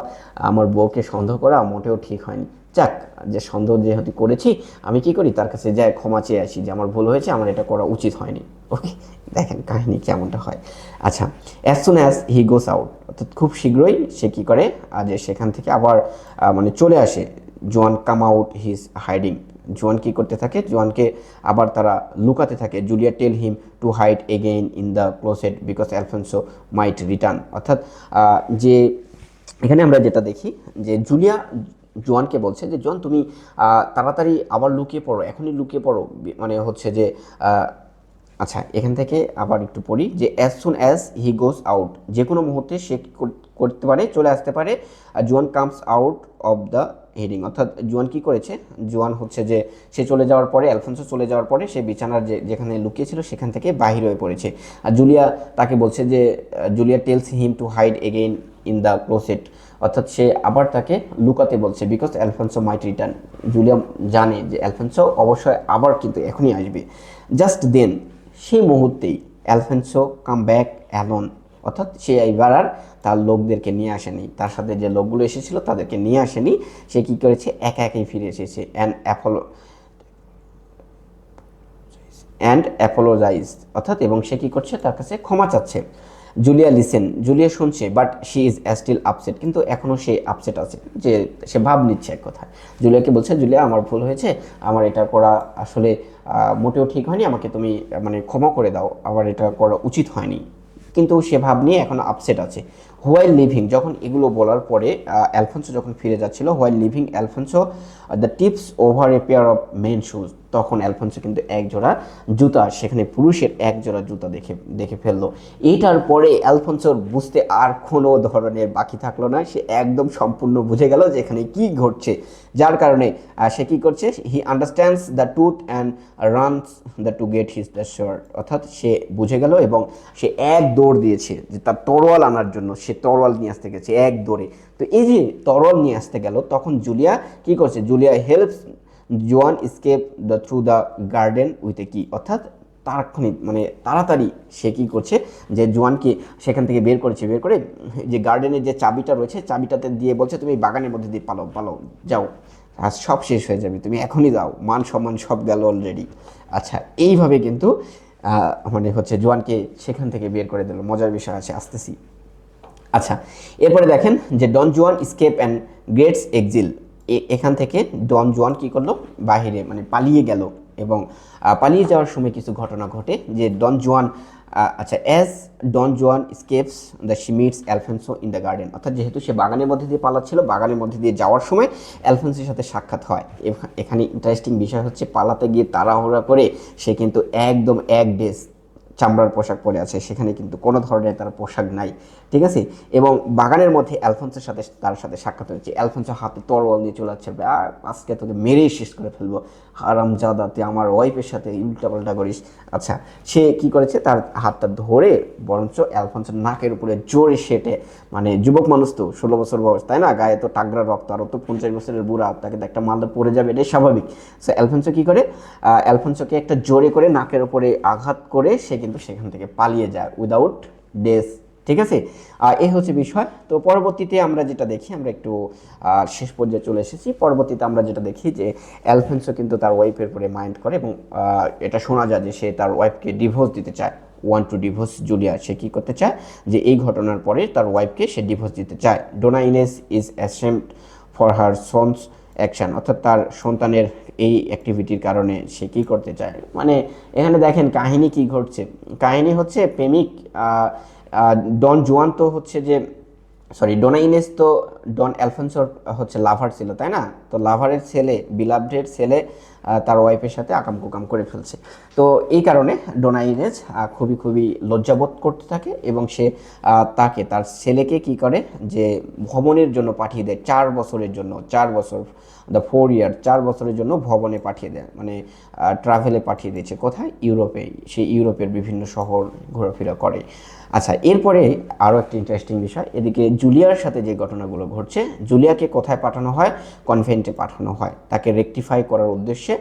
আমার বউকে সন্দেহ করা মোটেও ঠিক হয়নি, যাক, যে সন্দেহ যেহেতু করেছি, আমি কি করি, তার কাছে যাই ক্ষমা চেয়ে আসি যে আমার ভুল হয়েছে, আমার এটা করা উচিত হয়নি। ওকে, দেখেন কাহিনী কেমনটা হয়। আচ্ছা, as soon as he goes out, অর্থাৎ খুব শীঘ্রই সে কী করে, যে সেখান থেকে আবার মানে চলে আসে। জোয়ান কাম আউট হিজ হাইডিং, জোয়ান কী করতে থাকে, জোয়ানকে আবার তারা লুকাতে থাকে। Julia tell him to hide again in the closet because Alfonso might return, অর্থাৎ যে এখানে আমরা যেটা দেখি যে জুলিয়া জোয়ানকে বলছে যে জোয়ান তুমি তাড়াতাড়ি আবার লুকিয়ে পড়ো, এখনই লুকিয়ে পড়ো, মানে হচ্ছে যে আচ্ছা, এখান থেকে আবার একটু পড়ি যে as soon as he goes out, যে কোনো মুহূর্তে সে করতে পারে, চলে আসতে পারে। জোয়ান comes out of the heading, অর্থাৎ জোয়ান কী করেছে, জোয়ান হচ্ছে যে সে চলে যাওয়ার পরে, অ্যালফোন্সো চলে যাওয়ার পরে সে বিছানার যেখানে লুকিয়েছিল সেখান থেকে বাহির হয়ে পড়েছে। আর জুলিয়া তাকে বলছে যে Julia tells him to hide again in the closet, অর্থাৎ সে আবার তাকে লুকাতে বলছে because Alfonso might return, Julia জানে যে অ্যালফোন্সো অবশ্যই আবার কিন্তু এখনই আসবে। জাস্ট দেন, সেই মুহূর্তেই অ্যালফোন্সো কাম ব্যাক অ্যালোন, অর্থাৎ সে এইবার আর তার লোকদেরকে নিয়ে আসেনি, তার সাথে যে লোকগুলো এসেছিল তাদেরকে নিয়ে আসেনি, সে কী করেছে, একা একাই ফিরে এসেছে। অ্যান্ড অ্যাপোলোজাইজ, অর্থাৎ এবং সে কী করছে, তার কাছে ক্ষমা চাচ্ছে। জুলিয়া লিসেন, জুলিয়া শুনছে, but she is still upset, কিন্তু এখনও সে আপসেট আছে, যে সে ভাব নিচ্ছে এক কথা। জুলিয়াকে বলছে, জুলিয়া আমার ভুল হয়েছে, আমার এটা করা আসলে মোটেও ঠিক হয়নি, আমাকে তুমি মানে ক্ষমা করে দাও, আবার এটা করা উচিত হয়নি, কিন্তু সে ভাব নিয়ে এখন আপসেট আছে। হোয়াইল লিভিং, যখন এগুলো বলার পরে অ্যালফোন্সো যখন ফিরে যাচ্ছিল, while leaving Alfonso the trips over a pair of men shoes, তখন অ্যালফোন্সো কিন্তু এক জোড়া জুতা, সেখানে পুরুষের এক জোড়া জুতা দেখে ফেললো। এইটার পরে অ্যালফোন্সোর বুঝতে আর কোনো ধরনের বাকি থাকলো না, সে একদম সম্পূর্ণ বুঝে গেল যে এখানে কী ঘটছে, যার কারণে সে কী করছে, he understands the truth and runs the to get his the short, অর্থাৎ সে বুঝে গেল এবং সে এক দৌড় দিয়েছে যে তার তরোয়াল আনার জন্য, সে তরোয়াল নিয়ে আসতে গেছে এক দৌড়ে। তো এই যে তরোয়াল নিয়ে আসতে গেল, তখন জুলিয়া কী করছে, Julia helps Juan escape the through the garden with a key, অর্থাৎ তাৎক্ষণিক মানে তাড়াতাড়ি সে কী করছে, যে জোয়ানকে সেখান থেকে বের করে যে গার্ডেনের যে চাবিটা রয়েছে, চাবিটাতে দিয়ে বলছে তুমি বাগানের মধ্যে দিয়ে পালাও যাও, আজ সব শেষ হয়ে যাবে, তুমি এখনই যাও, মান সম্মান সব গেল অলরেডি। আচ্ছা, এইভাবে কিন্তু মানে হচ্ছে জোয়ানকে সেখান থেকে বের করে দিল। মজার বিষয় আছে, আসতেছি। আচ্ছা, এরপরে দেখেন যে Don Juan escape and greats এক্সিল। এখান থেকে ডন জুয়ান কী করলো, বাহিরে মানে পালিয়ে গেল। এবং পালিয়ে যাওয়ার সময় কিছু ঘটনা ঘটে যে ডন জুয়ান, আচ্ছা, as Don Juan escapes the she meets Alfonso in the garden. অর্থাৎ যেহেতু সে বাগানের মধ্যে দিয়ে পালাচ্ছিল, বাগানের মধ্যে দিয়ে যাওয়ার সময় অ্যালফেন্সোর সাথে সাক্ষাৎ হয়। এখানে ইন্টারেস্টিং বিষয় হচ্ছে পালাতে গিয়ে তাড়াহুড়া করে সে কিন্তু একদম এক ড্রেস চামড়ার পোশাক পরে আছে, সেখানে কিন্তু কোনো ধরনের তার পোশাক নাই, ঠিক আছে। এবং বাগানের মধ্যে অ্যালফোন্সোর সাথে তার সাথে সাক্ষাৎ হয়েছে। অ্যালফোন্সো হাতে তরোয়াল নিয়ে চলে যাচ্ছে, আজকে তোকে মেরেই শেষ করে ফেলবো, হারামজাদা তুই আমার ওয়াইফের সাথে উল্টাপাল্টা করিস। আচ্ছা, সে কি করেছে, তার হাতটা ধরে বরঞ্চ অ্যালফোন্সোর নাকের উপরে জোরে সেটে, মানে যুবক মানুষ তো, 16 বছর বয়স, তাই না, গায়ে তো টাগরা রক্ত, আরও তো 50 বছরের বুড়া, তাকে তো একটা মালদা পড়ে যাবে, এটাই স্বাভাবিক। সো অ্যালফোন্সো কী করে, অ্যালফোন্সোকে একটা জোরে করে নাকের উপরে আঘাত করে সে কিন্তু সেখান থেকে পালিয়ে যায় উইদাউট ডেস, ঠিক আছে। এই হচ্ছে বিষয়। তো পরবর্তীতে আমরা যেটা দেখি, আমরা একটু শেষ পর্যায়ে চলে এসেছি। পরবর্তীতে আমরা যেটা দেখি যে অ্যালফোন্সো কিন্তু তার ওয়াইফের উপরে মাইন্ড করে এবং এটা শোনা যায় যে সে তার ওয়াইফকে ডিভোর্স দিতে চায়, ওয়ান্ট টু ডিভোর্স জুলিয়া। সে কী করতে চায় যে এই ঘটনার পরে তার ওয়াইফকে সে ডিভোর্স দিতে চায়। Donna Inez is ashamed for her son's action, অর্থাৎ তার সন্তানের এই অ্যাক্টিভিটির কারণে সে কী করতে চায়। মানে এখানে দেখেন কাহিনী কি ঘটছে। কাহিনী হচ্ছে প্রেমিক ডন জুয়ান তো হচ্ছে যে, সরি, ডোনা ইনেস তো ডন অ্যালফোন্সোর হচ্ছে লাভার ছিল, তাই না। তো লাভারের ছেলে, বিলাভডের ছেলে তার ওয়াইফের সাথে আকাম কুকাম করে ফেলছে। তো এই কারণে ডোনা ইনেস খুবই খুবই লজ্জাবোধ করতে থাকে এবং সে তাকে, তার ছেলেকে কি করে যে ভ্রমণের জন্য পাঠিয়ে দেয় 4 বছরের জন্য, 4 বছর, দ্য 4 ইয়ার, 4 বছরের জন্য ভ্রমণে পাঠিয়ে দেয়, মানে ট্রাভেলে পাঠিয়ে দিয়েছে। কোথায়? ইউরোপে। সে ইউরোপের বিভিন্ন শহর ঘোরাফেরা করে। আচ্ছা, এরপরে আরও একটা ইন্টারেস্টিং বিষয়, এদিকে জুলিয়ার সাথে যে ঘটনাগুলো ঘটছে, জুলিয়াকে কোথায় পাঠানো হয়? কনভেন্টে পাঠানো হয়, তাকে রেকটিফাই করার উদ্দেশ্যে।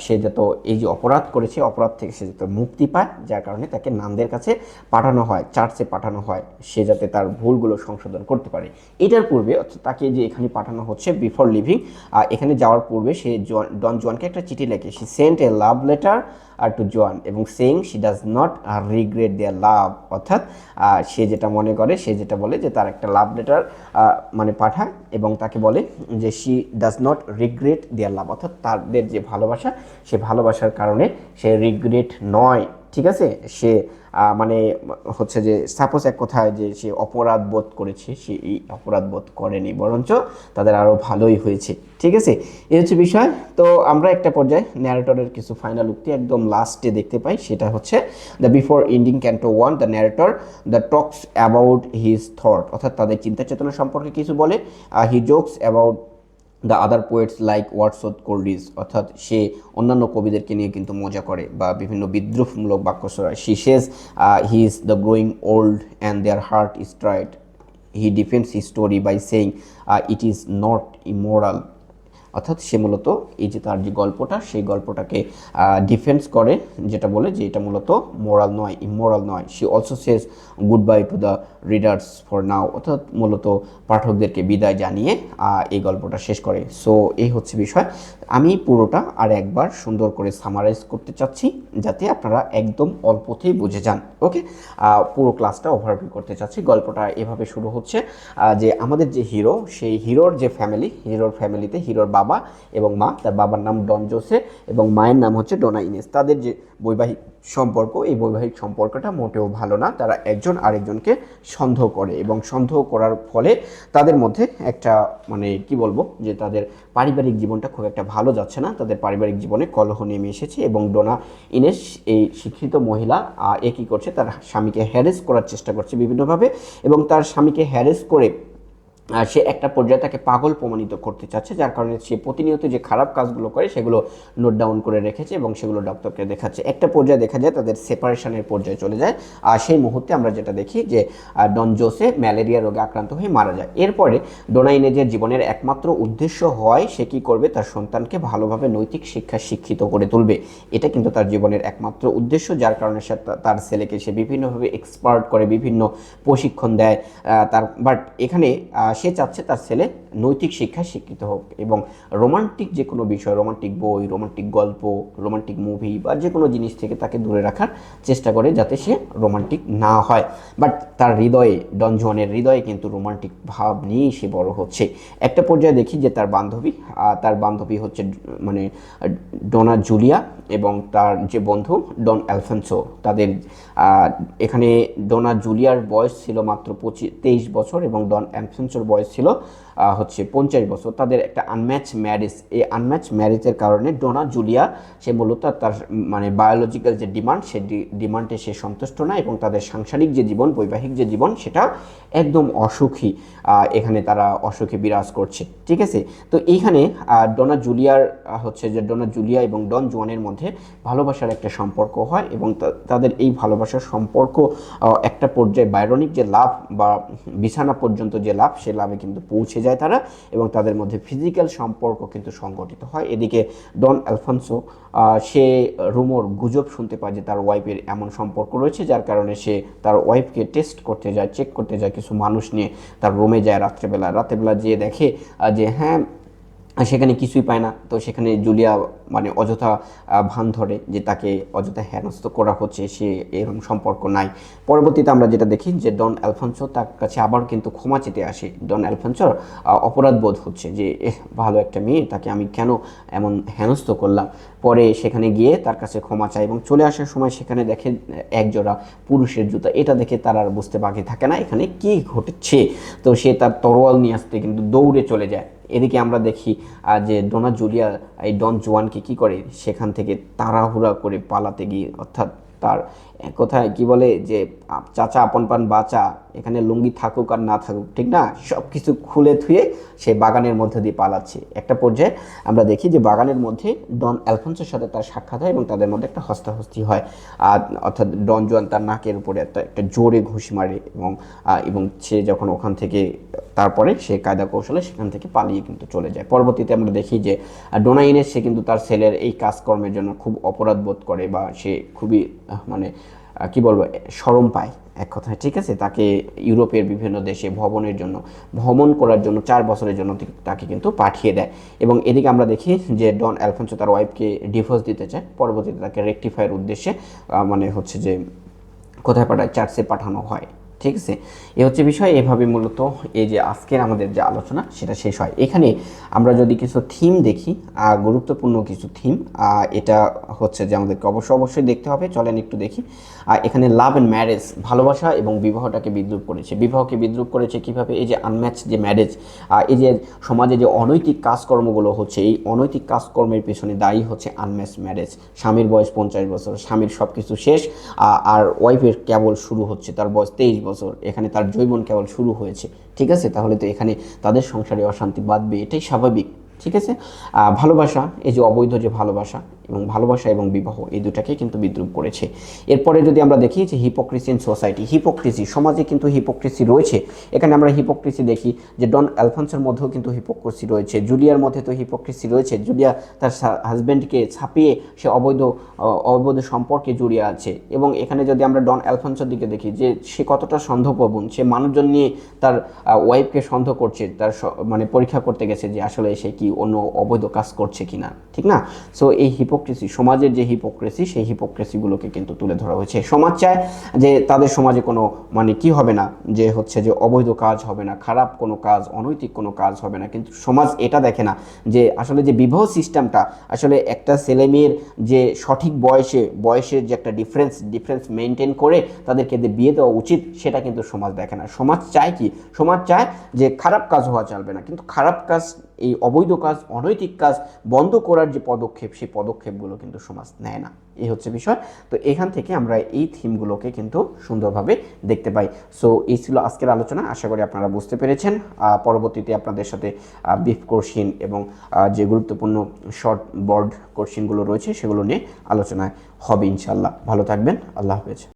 সে যত এই যে অপরাধ করেছে, অপরাধ থেকে সে যত মুক্তি পায়, যার কারণে তাকে নানদের কাছে পাঠানো হয়, চার্চে পাঠানো হয়, সে যাতে তার ভুলগুলো সংশোধন করতে পারে। এটার পূর্বে, অর্থাৎ তাকে যে এখানে পাঠানো হচ্ছে বিফোর লিভিং, এখানে যাওয়ার পূর্বে সে ডন জোয়ানকে একটা চিঠি লেখে। She sent a love letter to Juan এবং saying she does not regret their love, অর্থাৎ সে যেটা মনে করে, সে যেটা বলে যে তার একটা লাভ লেটার মানে পাঠায় এবং তাকে বলে যে she does not regret their love, অর্থাৎ তাদের যে ভালোবাসা, সে ভালোবাসার কারণে সে রিগ্রেট নয়, ঠিক আছে। সে মানে হচ্ছে যে সাপোজ এক কথায় যে সে অপরাধ বোধ করেছে, সে এই অপরাধ বোধ করেনি, বরঞ্চ তাদের আরও ভালোই হয়েছে, ঠিক আছে। এই হচ্ছে বিষয়। তো আমরা একটা পর্যায়ে ন্যারেটরের কিছু ফাইনাল উক্তি একদম লাস্টে দেখতে পাই, সেটা হচ্ছে the before ending canto 1 the narrator the talks about his thought, অর্থাৎ তাদের চিন্তা চেতনা সম্পর্কে কিছু বলে। He jokes about the other poets like Wordsworth Coleridge, অর্থাৎ সে অন্যান্য কবিদেরকে নিয়ে কিন্তু মজা করে বা বিভিন্ন বিদ্রুপমূলক বাক্য ছড়ায়। She says he is the growing old and their heart is tried. He defends his story by saying it is not immoral, অর্থাৎ সে মূলত এই যে তার যে গল্পটা, সেই গল্পটাকে ডিফেন্স করে, যেটা বলে যে এটা মূলত মোরাল নয়, ইমোরাল নয়। She also Sage good bye to the readers for now, অর্থাৎ মূলত পাঠকদেরকে বিদায় জানিয়ে এই গল্পটা শেষ করে। সো এই হচ্ছে বিষয়। আমি পুরোটা আর একবার সুন্দর করে সামারাইজ করতে চাচ্ছি, যাতে আপনারা একদম অল্পতেই বুঝে যান। ওকে, পুরো ক্লাসটা ওভারভিউ করতে চাচ্ছি। গল্পটা এভাবে শুরু হচ্ছে যে আমাদের যে হিরো, সেই হিরোর যে ফ্যামিলি, হিরোর ফ্যামিলিতে হিরোর বাবা এবং মা, তার বাবার নাম ডন জোসে এবং মায়ের নাম হচ্ছে ডোনা ইনেস। তাদের যে বৈবাহিক সম্পর্ক, এই বৈবাহিক সম্পর্কটা মোটেও ভালো না। তারা একজন আরেকজনকে সন্দেহ করে এবং সন্দেহ করার ফলে তাদের মধ্যে একটা, মানে কি বলবো, যে তাদের পারিবারিক জীবনটা খুব একটা ভালো যাচ্ছে না, তাদের পারিবারিক জীবনে কলহ নেমে এসেছে। এবং ডোনা ইনেস, এই শিক্ষিত মহিলা, এ কী করছে, তার স্বামীকে হ্যারেস করার চেষ্টা করছে বিভিন্নভাবে এবং তার স্বামীকে হ্যারেস করে সে একটা পর্যায়ে তাকে পাগল প্রমাণিত করতে চাচ্ছে, যার কারণে সে প্রতিনিয়ত যে খারাপ কাজগুলো করে সেগুলো নোট ডাউন করে রেখেছে এবং সেগুলো ডক্টরকে দেখাচ্ছে। একটা পর্যায়ে দেখা যায় তাদের সেপারেশনের পর্যায়ে চলে যায়। আর সেই মুহূর্তে আমরা যেটা দেখি যে ডন জোসে ম্যালেরিয়া রোগে আক্রান্ত হয়ে মারা যায়। এরপরে ডোনা ইনেজের জীবনের একমাত্র উদ্দেশ্য হয় সে কী করবে, তার সন্তানকে ভালোভাবে নৈতিক শিক্ষা শিক্ষিত করে তুলবে। এটা কিন্তু তার জীবনের একমাত্র উদ্দেশ্য, যার কারণে সে তার ছেলেকে সে বিভিন্নভাবে এক্সপার্ট করে, বিভিন্ন প্রশিক্ষণ দেয়। বাট এখানে সে চাচ্ছে তার ছেলে নৈতিক শিক্ষায় শিক্ষিত হোক এবং রোমান্টিক যে কোনো বিষয়, রোমান্টিক বই, রোমান্টিক গল্প, রোমান্টিক মুভি বা যে কোনো জিনিস থেকে তাকে দূরে রাখার চেষ্টা করে যাতে সে রোমান্টিক না হয়। বাট তার হৃদয়ে, ডন জুয়ানের হৃদয়ে কিন্তু রোমান্টিক ভাব নিয়েই সে বড় হচ্ছে। একটা পর্যায়ে দেখি যে তার বান্ধবী হচ্ছে মানে ডোনা জুলিয়া এবং তার যে বন্ধু ডন অ্যালফোন্সো। তাদের এখানে ডোনা জুলিয়ার বয়স ছিল মাত্র 23 বছর এবং ডন অ্যালফোন্সোর বয়স ছিল হচ্ছে 50 বছর। তাদের একটা আনম্যাচ ম্যারেজ, এই আনম্যাচ ম্যারেজের কারণে ডোনা জুলিয়া সে মূলত তার মানে বায়োলজিক্যাল যে ডিমান্ড, সেই ডিমান্ডে সে সন্তুষ্ট না এবং তাদের সাংসারিক যে জীবন, বৈবাহিক যে জীবন, সেটা একদম অসুখী। এখানে তারা অসুখে বিরাজ করছে, ঠিক আছে। তো এইখানে ডোনা জুলিয়া এবং ডন জুয়ানের মধ্যে ভালোবাসার একটা সম্পর্ক হয় এবং তাদের এই ভালোবাসার সম্পর্ক একটা পর্যায়ে বাইরনিক যে লাভ বা বিছানা পর্যন্ত যে লাভ, সে লাভে কিন্তু পৌঁছে যায় তারা এবং তাদের মধ্যে ফিজিক্যাল সম্পর্ক কিন্তু সংগঠিত হয়। এদিকে ডন অ্যালফোন্সো সে রুমোর গুজব শুনতে পায় যে তার ওয়াইফের এমন সম্পর্ক রয়েছে, যার কারণে সে তার ওয়াইফকে টেস্ট করতে যায়, চেক করতে যায়, কিছু মানুষ নিয়ে তার রুমে যায় রাত্রেবেলা যেয়ে দেখে যে হ্যাঁ সেখানে কিছুই পায় না। তো সেখানে জুলিয়া মানে অযথা ভান ধরে যে তাকে অযথা হেনস্থ করা হচ্ছে, সে এরকম সম্পর্ক নাই। পরবর্তীতে আমরা যেটা দেখি যে ডন অ্যালফোন্সো তার কাছে আবার কিন্তু ক্ষমা চেতে আসে। ডন অ্যালফোন্সোর অপরাধ বোধ হচ্ছে যে ভালো একটা মেয়ে, তাকে আমি কেন এমন হেনস্থ করলাম। পরে সেখানে গিয়ে তার কাছে ক্ষমা চায় এবং চলে আসার সময় সেখানে দেখে একজোড়া পুরুষের জুতা। এটা দেখে তার আর বুঝতে বাকি থাকে না এখানে কি ঘটেছে। তো সে তার তরোয়াল নিয়ে আসতে কিন্তু দৌড়ে চলে যায়। এদিকে আমরা দেখি যে ডোনা জুলিয়া এই ডন জুয়ানকে কী করে, সেখান থেকে তাড়াহুড়া করে পালাতে গিয়ে, অর্থাৎ তার কোথায় কি বলে যে চাচা আপন পান বাঁচা, এখানে লুঙ্গি থাকুক আর না থাকুক, ঠিক না, সব কিছু খুলে থুয়ে সে বাগানের মধ্যে দিয়ে পালাচ্ছে। একটা পর্যায়ে আমরা দেখি যে বাগানের মধ্যে ডন অ্যালফোন্সোর সাথে তার সাক্ষাৎ হয় এবং তাদের মধ্যে একটা হস্তাহস্তি হয়। অর্থাৎ ডন জুয়ান তার নাকের উপরে একটা জোরে ঘুষি মারে এবং সে যখন ওখান থেকে তারপরে সে কায়দা কৌশলে সেখান থেকে পালিয়ে কিন্তু চলে যায়। পরবর্তীতে আমরা দেখি যে ডোনা ইনেস সে কিন্তু তার ছেলের এই কাজকর্মের জন্য খুব অপরাধ বোধ করে বা সে খুবই মানে কি বলবো শরম পায় এক কথায়, ঠিক আছে। তাকে ইউরোপের বিভিন্ন দেশে ভ্রমণ করার জন্য 4 বছরের জন্য তাকে কিন্তু পাঠিয়ে দেয় এবং এদিকে আমরা দেখি যে ডন অ্যালফোন্সো তার ওয়াইফকে ডিভোর্স দিতে চায়। পরবর্তীতে তাকে রেকটিফায়ার উদ্দেশ্যে মানে হচ্ছে যে কোথায় পাঠায়, চার্চে পাঠানো হয়, ঠিক আছে। এ হচ্ছে বিষয়। এভাবে মূলত এই যে আজকের আমাদের যে আলোচনা সেটা শেষ হয়। এখানে আমরা যদি কিছু থিম দেখি, গুরুত্বপূর্ণ কিছু থিম, এটা হচ্ছে যে আমাদেরকে অবশ্যই দেখতে হবে। চলেন একটু দেখি। এখানে লাভ অ্যান্ড ম্যারেজ, ভালোবাসা এবং বিবাহটাকে বিদ্রূপ করেছে। বিবাহকে বিদ্রূপ করেছে কিভাবে? এই যে আনম্যাচ যে ম্যারেজ, এই যে সমাজে যে অনৈতিক কাজকর্মগুলো হচ্ছে, এই অনৈতিক কাজকর্মের পেছনে দায়ী হচ্ছে আনম্যাচ ম্যারেজ। স্বামীর বয়স 50 বছর, স্বামীর সব কিছু শেষ, আর ওয়াইফের কেবল শুরু হচ্ছে, তার বয়স 23 বছর। এখানে তার যৌবন কেবল শুরু হয়েছে, ঠিক আছে। তাহলে তো এখানে তাদের সংসারে অশান্তি বাঁধবে, এটাই স্বাভাবিক, ঠিক আছে। ভালোবাসা, এই যে অবৈধ যে ভালোবাসা এবং বিবাহ, এই দুটাকে কিন্তু বিদ্রূপ করেছে। এরপরে যদি আমরা দেখি যে হিপোক্রিসি ইন সোসাইটি, হিপোক্রিসি, সমাজে কিন্তু হিপোক্রিসি রয়েছে। এখানে আমরা হিপোক্রিসি দেখি যে ডন অ্যালফোন্সোর মধ্যেও কিন্তু হিপোক্রিসি রয়েছে, জুলিয়ার মধ্যে তো হিপোক্রিসি রয়েছে। জুলিয়া তার হাজব্যান্ডকে ছাপিয়ে সে অবৈধ সম্পর্কে জড়িয়ে আছে এবং এখানে যদি আমরা ডন অ্যালফোন্সোর দিকে দেখি যে সে কতটা সন্দেহপ্রবণ, সে মানুষজন নিয়ে তার ওয়াইফকে সন্দেহ করছে, তার মানে পরীক্ষা করতে গেছে যে আসলে সে কি অন্য অবৈধ কাজ করছে কিনা, ঠিক না। সো এই হিপোক্রেসি, সমাজের যে হিপোক্রেসি, সেই হিপোক্রেসিগুলোকে কিন্তু তুলে ধরা হয়েছে। সমাজ চায় যে তাদের সমাজে কোনো মানে কি হবে না, যে হচ্ছে যে অবৈধ কাজ হবে না, খারাপ কোনো কাজ, অনৈতিক কোনো কাজ হবে না, কিন্তু সমাজ এটা দেখে না যে আসলে যে বিবাহ সিস্টেমটা, আসলে একটা ছেলে মেয়ের যে সঠিক বয়সের যে একটা ডিফারেন্স মেনটেন করে তাদেরকে বিয়ে দেওয়া উচিত, সেটা কিন্তু সমাজ দেখে না। সমাজ চায় কি? সমাজ চায় যে খারাপ কাজ হওয়া চলবে না, কিন্তু খারাপ কাজ, এই অবৈধ কাজ, অনৈতিক কাজ বন্ধ করার যে পদক্ষেপ, সেই পদক্ষেপগুলো কিন্তু সমাজ নেয় না। এই হচ্ছে বিষয়। তো এখান থেকে আমরা এই থিমগুলোকে কিন্তু সুন্দরভাবে দেখতে পাই। সো এই ছিল আজকের আলোচনা, আশা করি আপনারা বুঝতে পেরেছেন। পরবর্তীতে আপনাদের সাথে ব্রিফ কোশ্চেন এবং যে গুরুত্বপূর্ণ শর্ট বোর্ড কোশ্চেনগুলো রয়েছে সেগুলো নিয়ে আলোচনা হবে ইনশাল্লাহ। ভালো থাকবেন, আল্লাহ হাফেজ।